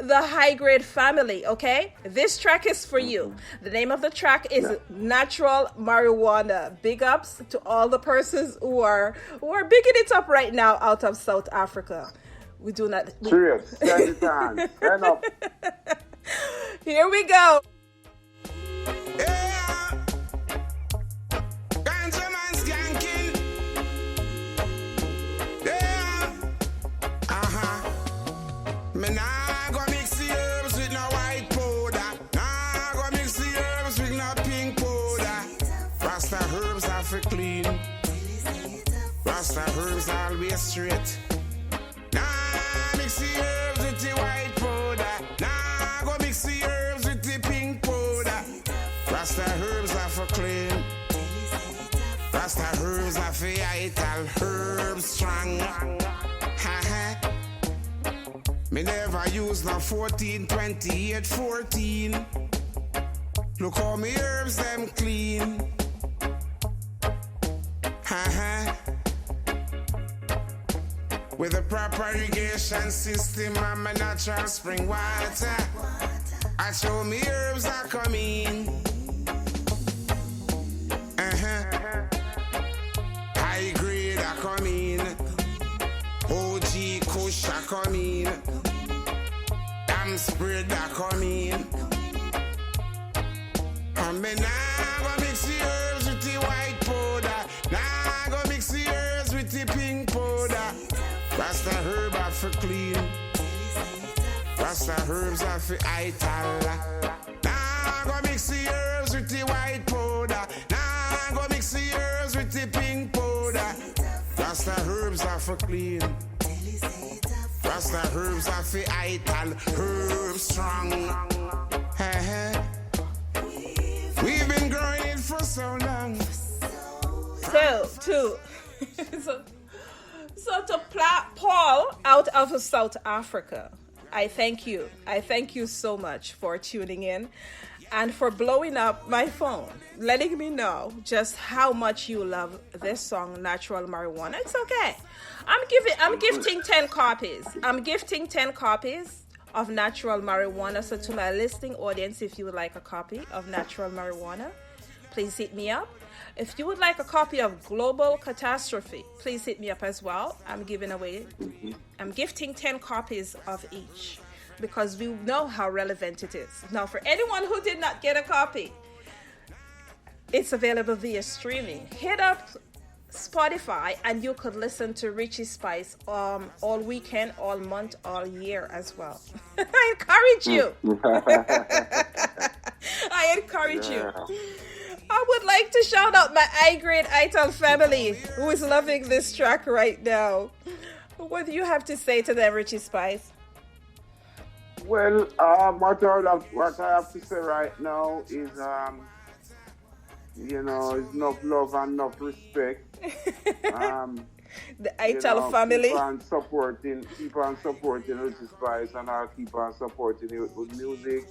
the High Grade family. Okay, this track is for you. The name of the track is Natural Marijuana. Big ups to all the persons who are bigging it up right now out of South Africa. We do not serious. Stand up. Here we go. Yeah, ganja man skanking. Yeah, me nah go mix the herbs with no white powder. Nah go mix the herbs with no pink powder. Rasta herbs are for clean. Rasta herbs always straight. Nah mix the herbs with the white powder. Nah go mix the herbs with the pink powder. Rasta herbs are for clean. Rasta herbs are for vital. Herbs strong. Me never use no 14, 28, 14. Look how me herbs them clean. With a proper irrigation system and my natural spring water, I show me herbs are coming. High grade are coming. OG Kush are coming. Damn spread are coming. And me nah go mix the herbs with the white powder. Nah go mix the herbs with the pink powder. Rasta herb are for clean. Rasta herbs are for vital. Nah go mix the herbs with the white powder. Nah go mix the herbs with the pink powder. Rasta herbs are for clean. Rasta herbs are for vital. Herbs strong. We've been growing it for so long. So to Paul out of South Africa, I thank you. I thank you so much for tuning in and for blowing up my phone, letting me know just how much you love this song, Natural Marijuana. It's okay. I'm gifting 10 copies. I'm gifting 10 copies of Natural Marijuana. So to my listening audience, if you would like a copy of Natural Marijuana, please hit me up. If you would like a copy of Global Catastrophe, please hit me up as well. I'm gifting 10 copies of each because we know how relevant it is. Now, for anyone who did not get a copy, it's available via streaming. Hit up Spotify and you could listen to Richie Spice all weekend, all month, all year as well. I encourage you. I encourage you. I would like to shout out my I-Grade Ital family who is loving this track right now. What do you have to say to them, Richie Spice? Well, what I have to say right now is you know, it's enough love and enough respect. The Ital family. Keep on supporting Richie Spice, and I'll keep on supporting it with music.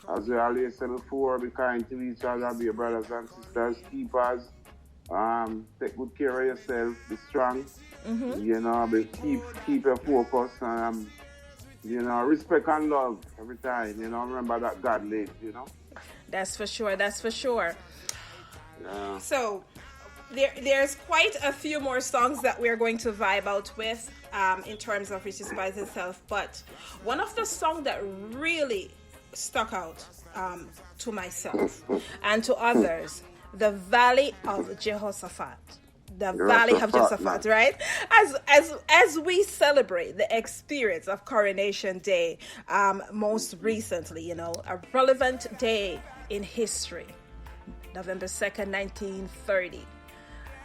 As we always said before, be kind to each other, be your brothers and sisters, keepers. Take good care of yourself, be strong. You know, keep your focus. You know, respect and love every time. You know, remember that God lives, you know. That's for sure. That's for sure. Yeah. So there's quite a few more songs that we're going to vibe out with in terms of Richie Spice itself. But one of the songs that really stuck out to myself and to others, The Valley of Jehoshaphat. The Valley of Jehoshaphat, right? As we celebrate the experience of Coronation Day, most recently, you know, a relevant day in history, November 2nd, 1930.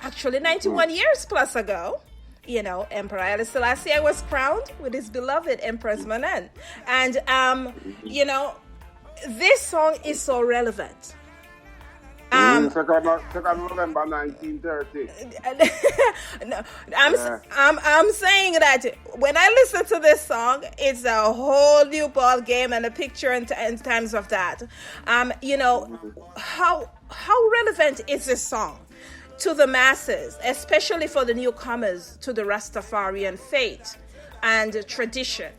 Actually, 91 years plus ago, you know, Emperor Haile Selassie was crowned with his beloved Empress Manan. And, you know, this song is so relevant. 2nd November 1930. No, I'm saying that when I listen to this song, it's a whole new ball game and a picture in terms of that. You know, how relevant is this song to the masses, especially for the newcomers to the Rastafarian faith and tradition?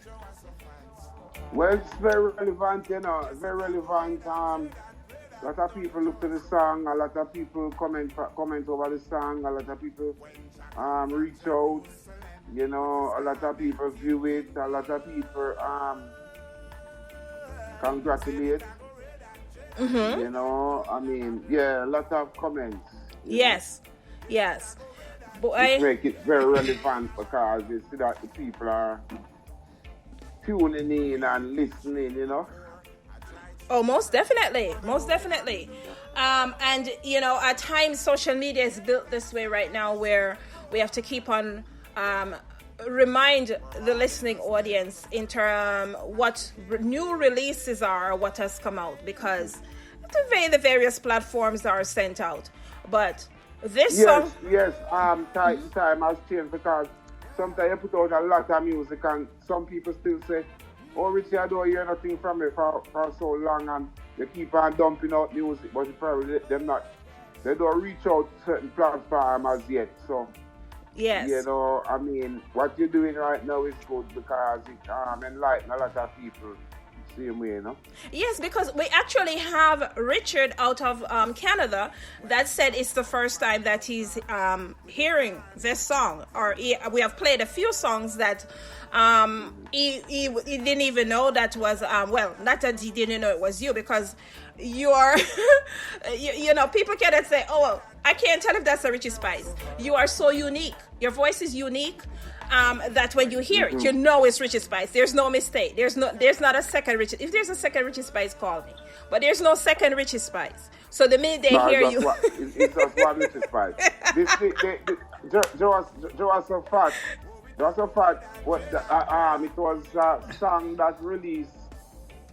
Well, it's very relevant, you know, very relevant. A lot of people look to the song, a lot of people comment over the song, a lot of people reach out, you know, a lot of people view it, a lot of people congratulate. You know, I mean, yeah, a lot of comments. Yes. But it make it very relevant because you see that the people are tuning in and listening, you know. Oh, most definitely. And, you know, at times social media is built this way right now where we have to keep on remind the listening audience in terms what new releases are or what has come out, because the various platforms are sent out. But this song... Yes, time has changed because sometimes you put out a lot of music and some people still say, "Oh, Richie, I don't hear nothing from you for so long," and you keep on dumping out music, but you probably they don't reach out to certain platforms as yet. So, yes, you know, I mean, what you're doing right now is good because it enlightens a lot of people. Same way, you know? Yes, because we actually have Richard out of Canada that said it's the first time that he's hearing this song, or we have played a few songs that he didn't even know that was well, not that he didn't know it was you, because you are you know, people cannot say, "Oh, well, I can't tell if that's a Richie Spice." You are so unique, your voice is unique, that when you hear it, you know it's Richie Spice. There's no mistake. There's not a second Richie. If there's a second Richie Spice, call me. But there's no second Richie Spice. So the minute they hear you, it's just one Richie Spice. Jehoshaphat, what it was a song that released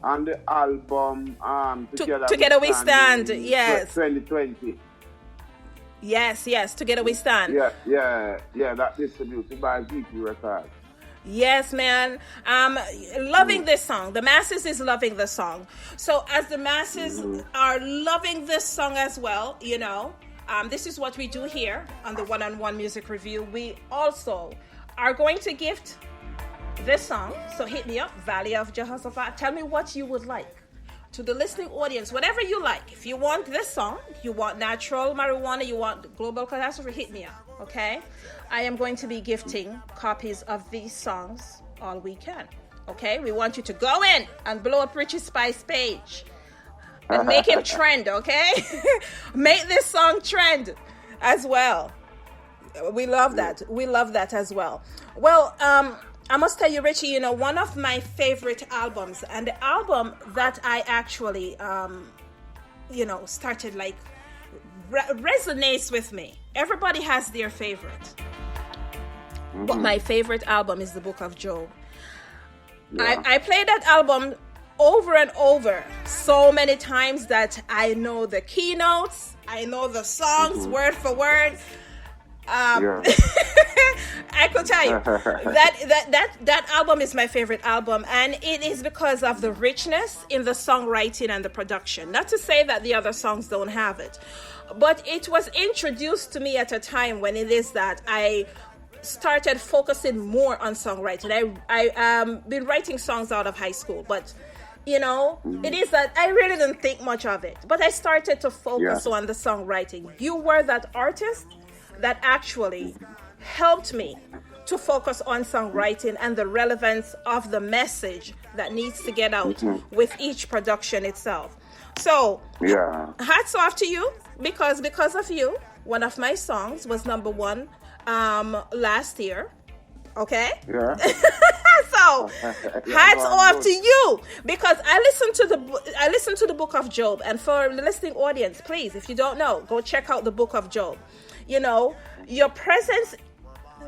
on the album Together We Stand. Yes. 2020. Yes, Together We Stand. Yeah, that distributed by VP Records. Yes, man. Loving this song. The masses is loving the song. So as the masses are loving this song as well, you know, this is what we do here on the One-on-One Music Review. We also are going to gift this song. So hit me up, Valley of Jehoshaphat. Tell me what you would like. To the listening audience, whatever you like. If you want this song, you want natural marijuana, you want global catastrophe, hit me up, okay? I am going to be gifting copies of these songs all weekend, okay? We want you to go in and blow up Richie Spice page and make him trend, okay? Make this song trend as well. We love that. We love that as well. Well, I must tell you, Richie, you know, one of my favorite albums, and the album that I actually, you know, started like resonates with me. Everybody has their favorite. But my favorite album is the Book of Job. Yeah. I played that album over and over so many times that I know the keynotes, I know the songs word for word. I could tell you that album is my favorite album, and it is because of the richness in the songwriting and the production. Not to say that the other songs don't have it, but it was introduced to me at a time when it is that I started focusing more on songwriting. I been writing songs out of high school, but it is that I really didn't think much of it, but I started to focus on the songwriting. You were that artist that actually helped me to focus on songwriting and the relevance of the message that needs to get out with each production itself. So hats off to you, because of you, one of my songs was #1 last year. Okay. Yeah. So hats off to you, because I listened to the book of Job. And for the listening audience, please, if you don't know, go check out the book of Job. Your presence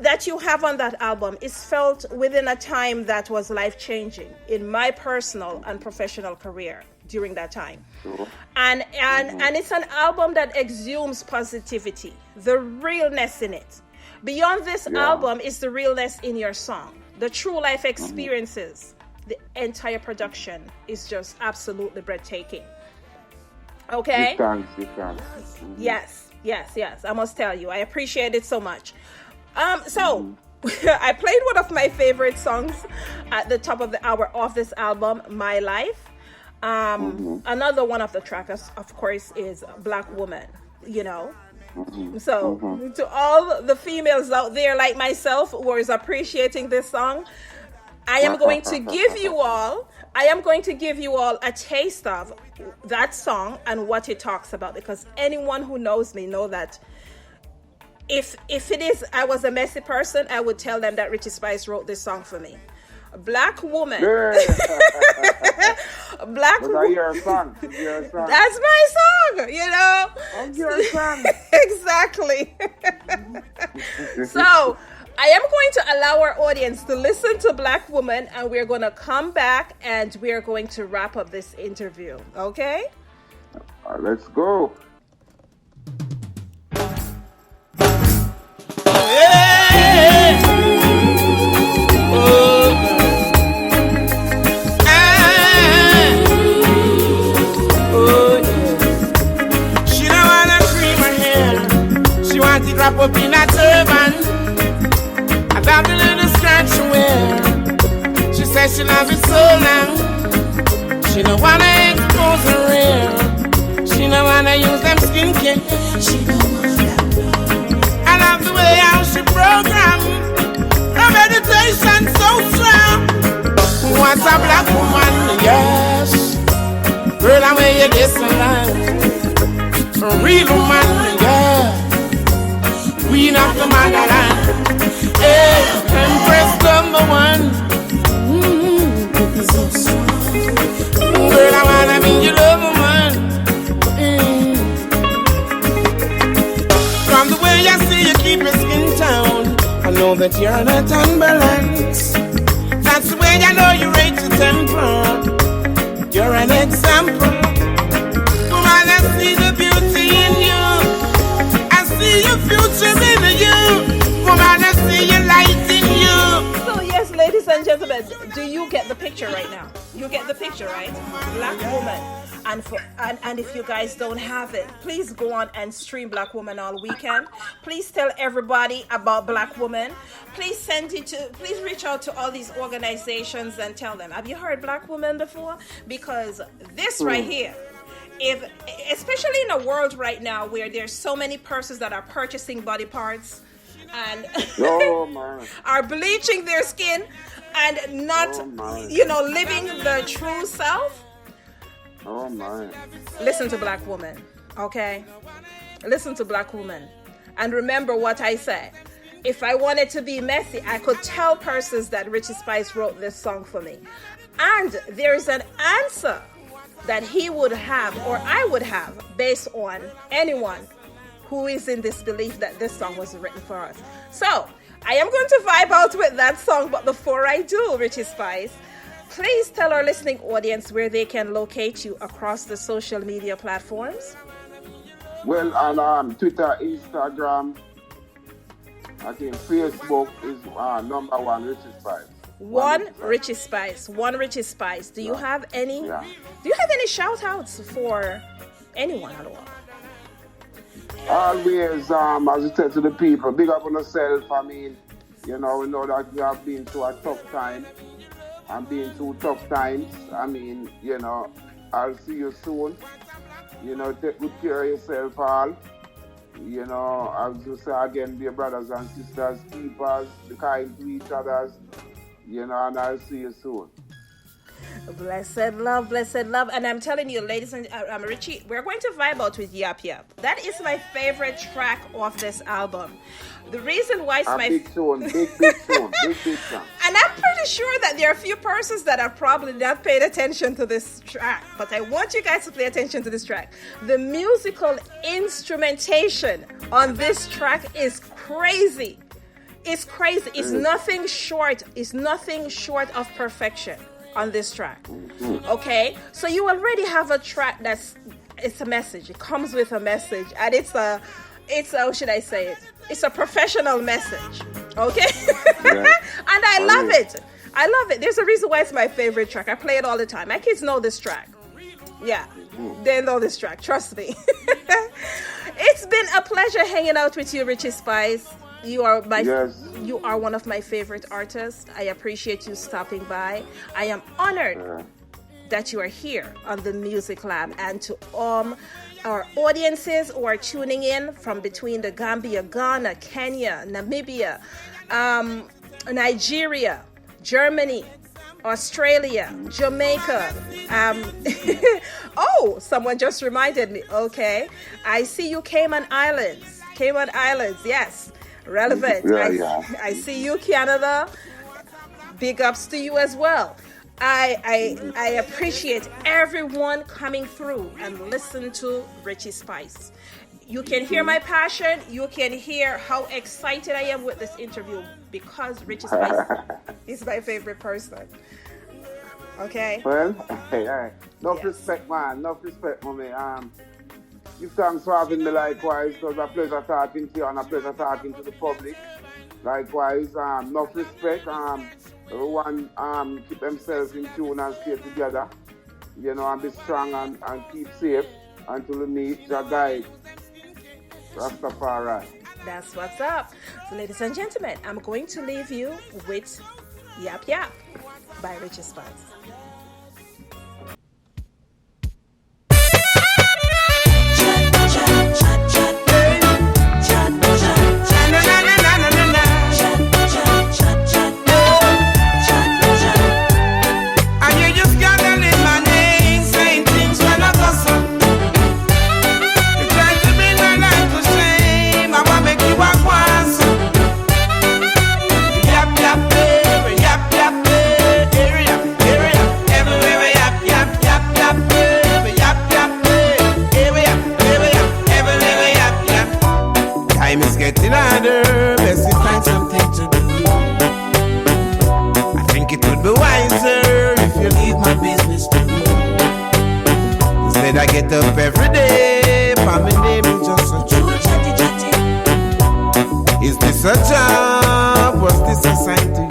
that you have on that album is felt within a time that was life-changing in my personal and professional career during that time. Sure. And it's an album that exudes positivity, the realness in it. Beyond this album is the realness in your song, the true life experiences. The entire production is just absolutely breathtaking. Okay? You can. Yes. I must tell you, I appreciate it so much. So I played one of my favorite songs at the top of the hour of this album, My Life. Another one of the tracks, of course, is Black Woman, So to all the females out there like myself who is appreciating this song, I am going to give you all a taste of that song and what it talks about, because anyone who knows me know that if it is I was a messy person, I would tell them that Richie Spice wrote this song for me. Black Woman. Black Woman. Your song. That's my song, Your song. Exactly. So I am going to allow our audience to listen to Black Woman, and we're going to come back and we're going to wrap up this interview. Okay? Let's go. She don't wanna cream her hair. She wants it wrap up in a turban. About the little skirt she wear. She says she loves it so long. She don't wanna expose her hair. She don't wanna use them skincare. She don't wanna. I love the way how she program. Her meditation so strong. Who wants a black woman? Yes. Girl, I wear you this alive. A real woman, yeah. Queen of the motherland. Hey, Empress #1. Girl, I wanna be your love woman. From the way I see you keep your skin tone, I know that you're not unbalanced. That's the way I know you rate your temper. You're an example. Woman, I see the beauty in you. I see your future in you. Woman, I see your light in you. So yes, ladies and gentlemen, do you get the picture right now? You get the picture, right? Black Woman. And if you guys don't have it, please go on and stream Black Woman all weekend. Please tell everybody about Black Woman. Please reach out to all these organizations and tell them, have you heard Black Woman before? Because this right here, especially in a world right now where there's so many persons that are purchasing body parts and are bleaching their skin and not, living the true self. Oh my. Listen to Black Woman, okay? Listen to Black Woman. And remember what I said. If I wanted to be messy, I could tell persons that Richie Spice wrote this song for me. And there's an answer that he would have, or I would have, based on anyone who is in this belief that this song was written for us. So, I am going to vibe out with that song, but before I do, Richie Spice, please tell our listening audience where they can locate you across the social media platforms. Well, on Twitter, Instagram, I think Facebook is number one, Richie Spice. One Richie Spice. One Richie Spice. Do you have any? Yeah. Do you have any shout outs for anyone at all? Always, as I said to the people, big up on yourself. I mean, you know, we know that you have been through a tough time. I'm being through tough times. I mean, you know, I'll see you soon. You know, take good care of yourself, all. You know, as you say again, dear brothers and sisters, keepers, be kind to each others. You know, and I'll see you soon. Blessed love, blessed love. And I'm telling you, ladies and Richie, we're going to vibe out with Yap Yap. That is my favorite track off this album. The reason why it's my big tune, big tune. And I'm pretty sure that there are a few persons that have probably not paid attention to this track, but I want you guys to pay attention to this track. The musical instrumentation on this track is crazy. It's crazy. It's nothing short. It's nothing short of perfection on this track. Okay, so you already have a track it's a message. It comes with a message, and it's how should I say it? It's a professional message. Okay, yeah. And I love it. I love it. There's a reason why it's my favorite track. I play it all the time. My kids know this track. Yeah, they know this track. Trust me. It's been a pleasure hanging out with you, Richie Spice. You are you are one of my favorite artists. I appreciate you stopping by. I am honored that you are here on the Music Lab, and to our audiences who are tuning in from between the Gambia, Ghana, Kenya, Namibia, Nigeria, Germany, Australia, Jamaica. Oh, someone just reminded me. Okay, I see you, Cayman Islands. Cayman Islands, yes. Relevant. I see you, Canada. Big ups to you as well. I appreciate everyone coming through and listen to Richie Spice. You can hear my passion. You can hear how excited I am with this interview because Richie Spice is my favorite person. Okay. Well, hey. Enough respect, man. Enough respect, mommy. Give thanks for having me likewise. It was a pleasure talking to you and a pleasure talking to the public. Likewise, enough respect. Everyone keep themselves in tune and stay together. You know, and be strong and keep safe until we meet your guide. Rastafari. That's what's up. So, ladies and gentlemen, I'm going to leave you with Yap Yap by Richie Spice. Getting harder, best to find something to do. I think it would be wiser if you leave my business to me. Instead I get up every day, but my name is just a true chatty. Is this a job? Was this assigned to you?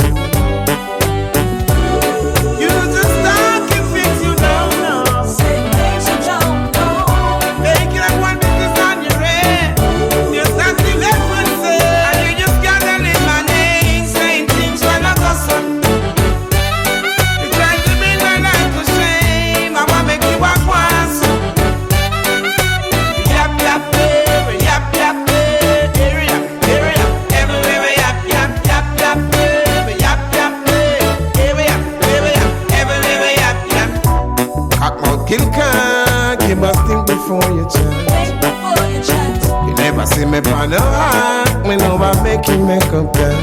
You just talk and things you don't know. Say things you don't know. Make it like one business on your head. You're starting left. You must think before you chat. You never see me on the heart. Me know I make you make up that.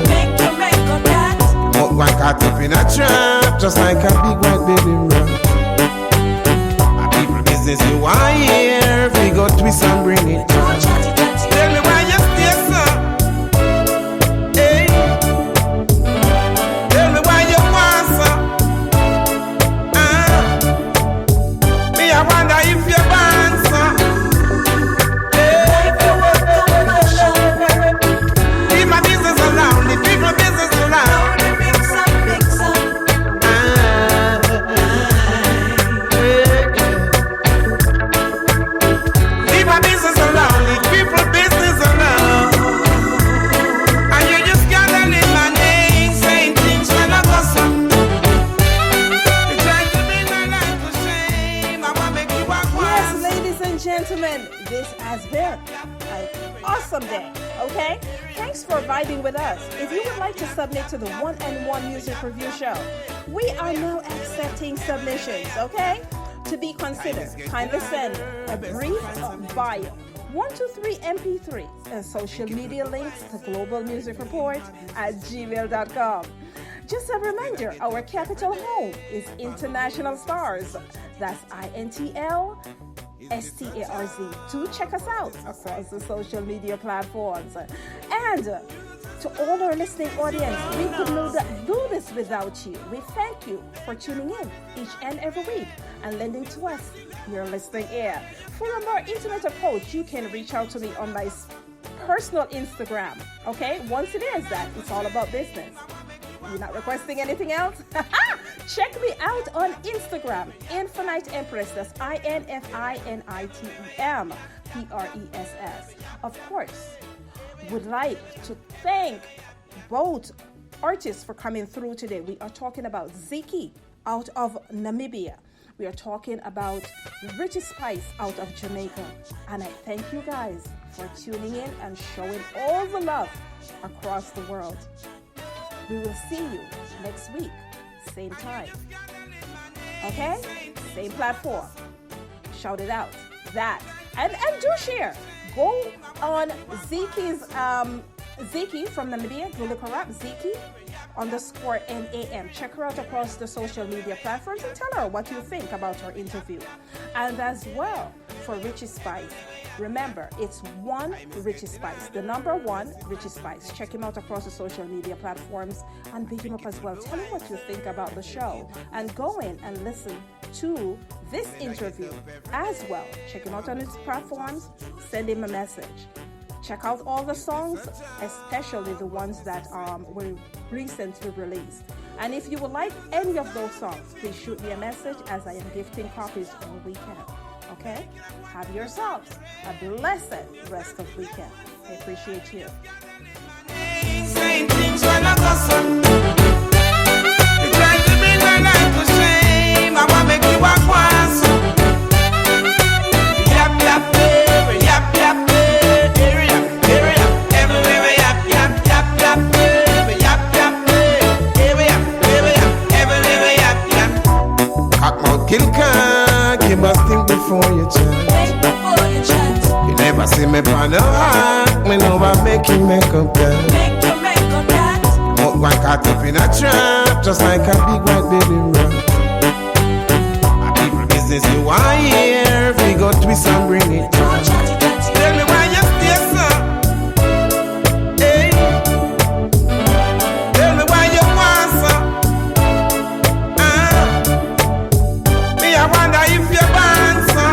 You mouth one caught up in a trap, just like a big white baby rock. A people business you want here, if we go twist and bring it down. Tell me why you stay so. Hey. Tell me why you want so. Me I wonder if you're born so. Hey. awesome day, okay? Thanks for vibing with us. If you would like to submit to the One and One Music Review Show, we are now accepting submissions, okay? To be considered, kindly send a brief bio, 123 MP3, and social media links to globalmusicreport@gmail.com. Just a reminder, our capital home is International Stars. That's INTLSTARZ. Do check us out across the social media platforms. And to all our listening audience, we could not do this without you. We thank you for tuning in each and every week and lending to us your listening ear. For a more intimate approach, you can reach out to me on my personal Instagram. Okay, once it is that, it's all about business. You're not requesting anything else? Check me out on Instagram, Infinite Empress. That's INFINITEM PRESS. Of course, would like to thank both artists for coming through today. We are talking about Zikii out of Namibia. We are talking about Richie Spice out of Jamaica. And I thank you guys for tuning in and showing all the love across the world. We will see you next week, same time. Okay? Same platform. Shout it out. That. And do share. Go on Zikii's Zikii from Namibia. Go look her up. Zikii_NAM. Check her out across the social media platforms and tell her what you think about her interview. And as well for Richie Spice. Remember, it's one Richie Spice, the number one Richie Spice. Check him out across the social media platforms and pick him up as well. Tell him what you think about the show and go in and listen to this interview as well. Check him out on his platforms, send him a message. Check out all the songs, especially the ones that were recently released. And if you would like any of those songs, please shoot me a message as I am gifting copies all weekend. Okay? Have yourselves a blessed rest of weekend. I appreciate you. Saying things when I go some. You try to bring my life to shame. I want to make you walk once. Yap, yap, baby, yap, yap, baby. Area, everywhere, yap, yap, yap, yap, baby, yap, yap, baby. Area, everywhere, yap, yap. Cockmouth kill can, you must think before you chat. You never see me on the heart. Me know I make you make up that. But one caught up in a trap, just like a big white baby rug. A people business you want here, we go twist and bring it down. Tell me why you stay so. Hey. Tell me why you want so. Me I wonder if you want so.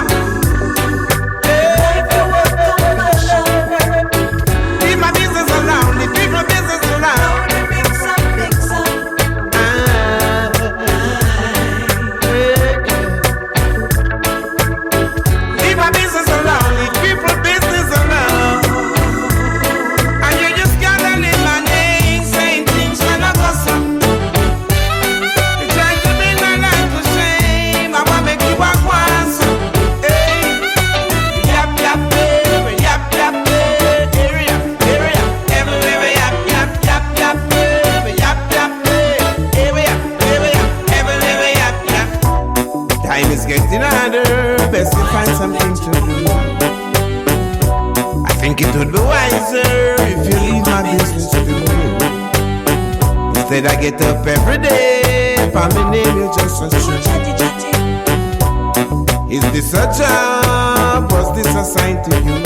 Leave my business alone, leave people business alone. Leave my business alone, leave people business alone. And you just gotta leave my name, saying things when I go some. You try to bring my life to shame, I wanna make you walk once. Hey, yap yap baby, yap yap baby, area, everywhere, yap yap yap yap baby, yap yap baby, area, everywhere, yap yap. Time is getting harder, best to find something to do. I think it would be wiser if you leave my business to you. Instead I get up every day, for me name you just a street. Is this a job? Was this assigned to you?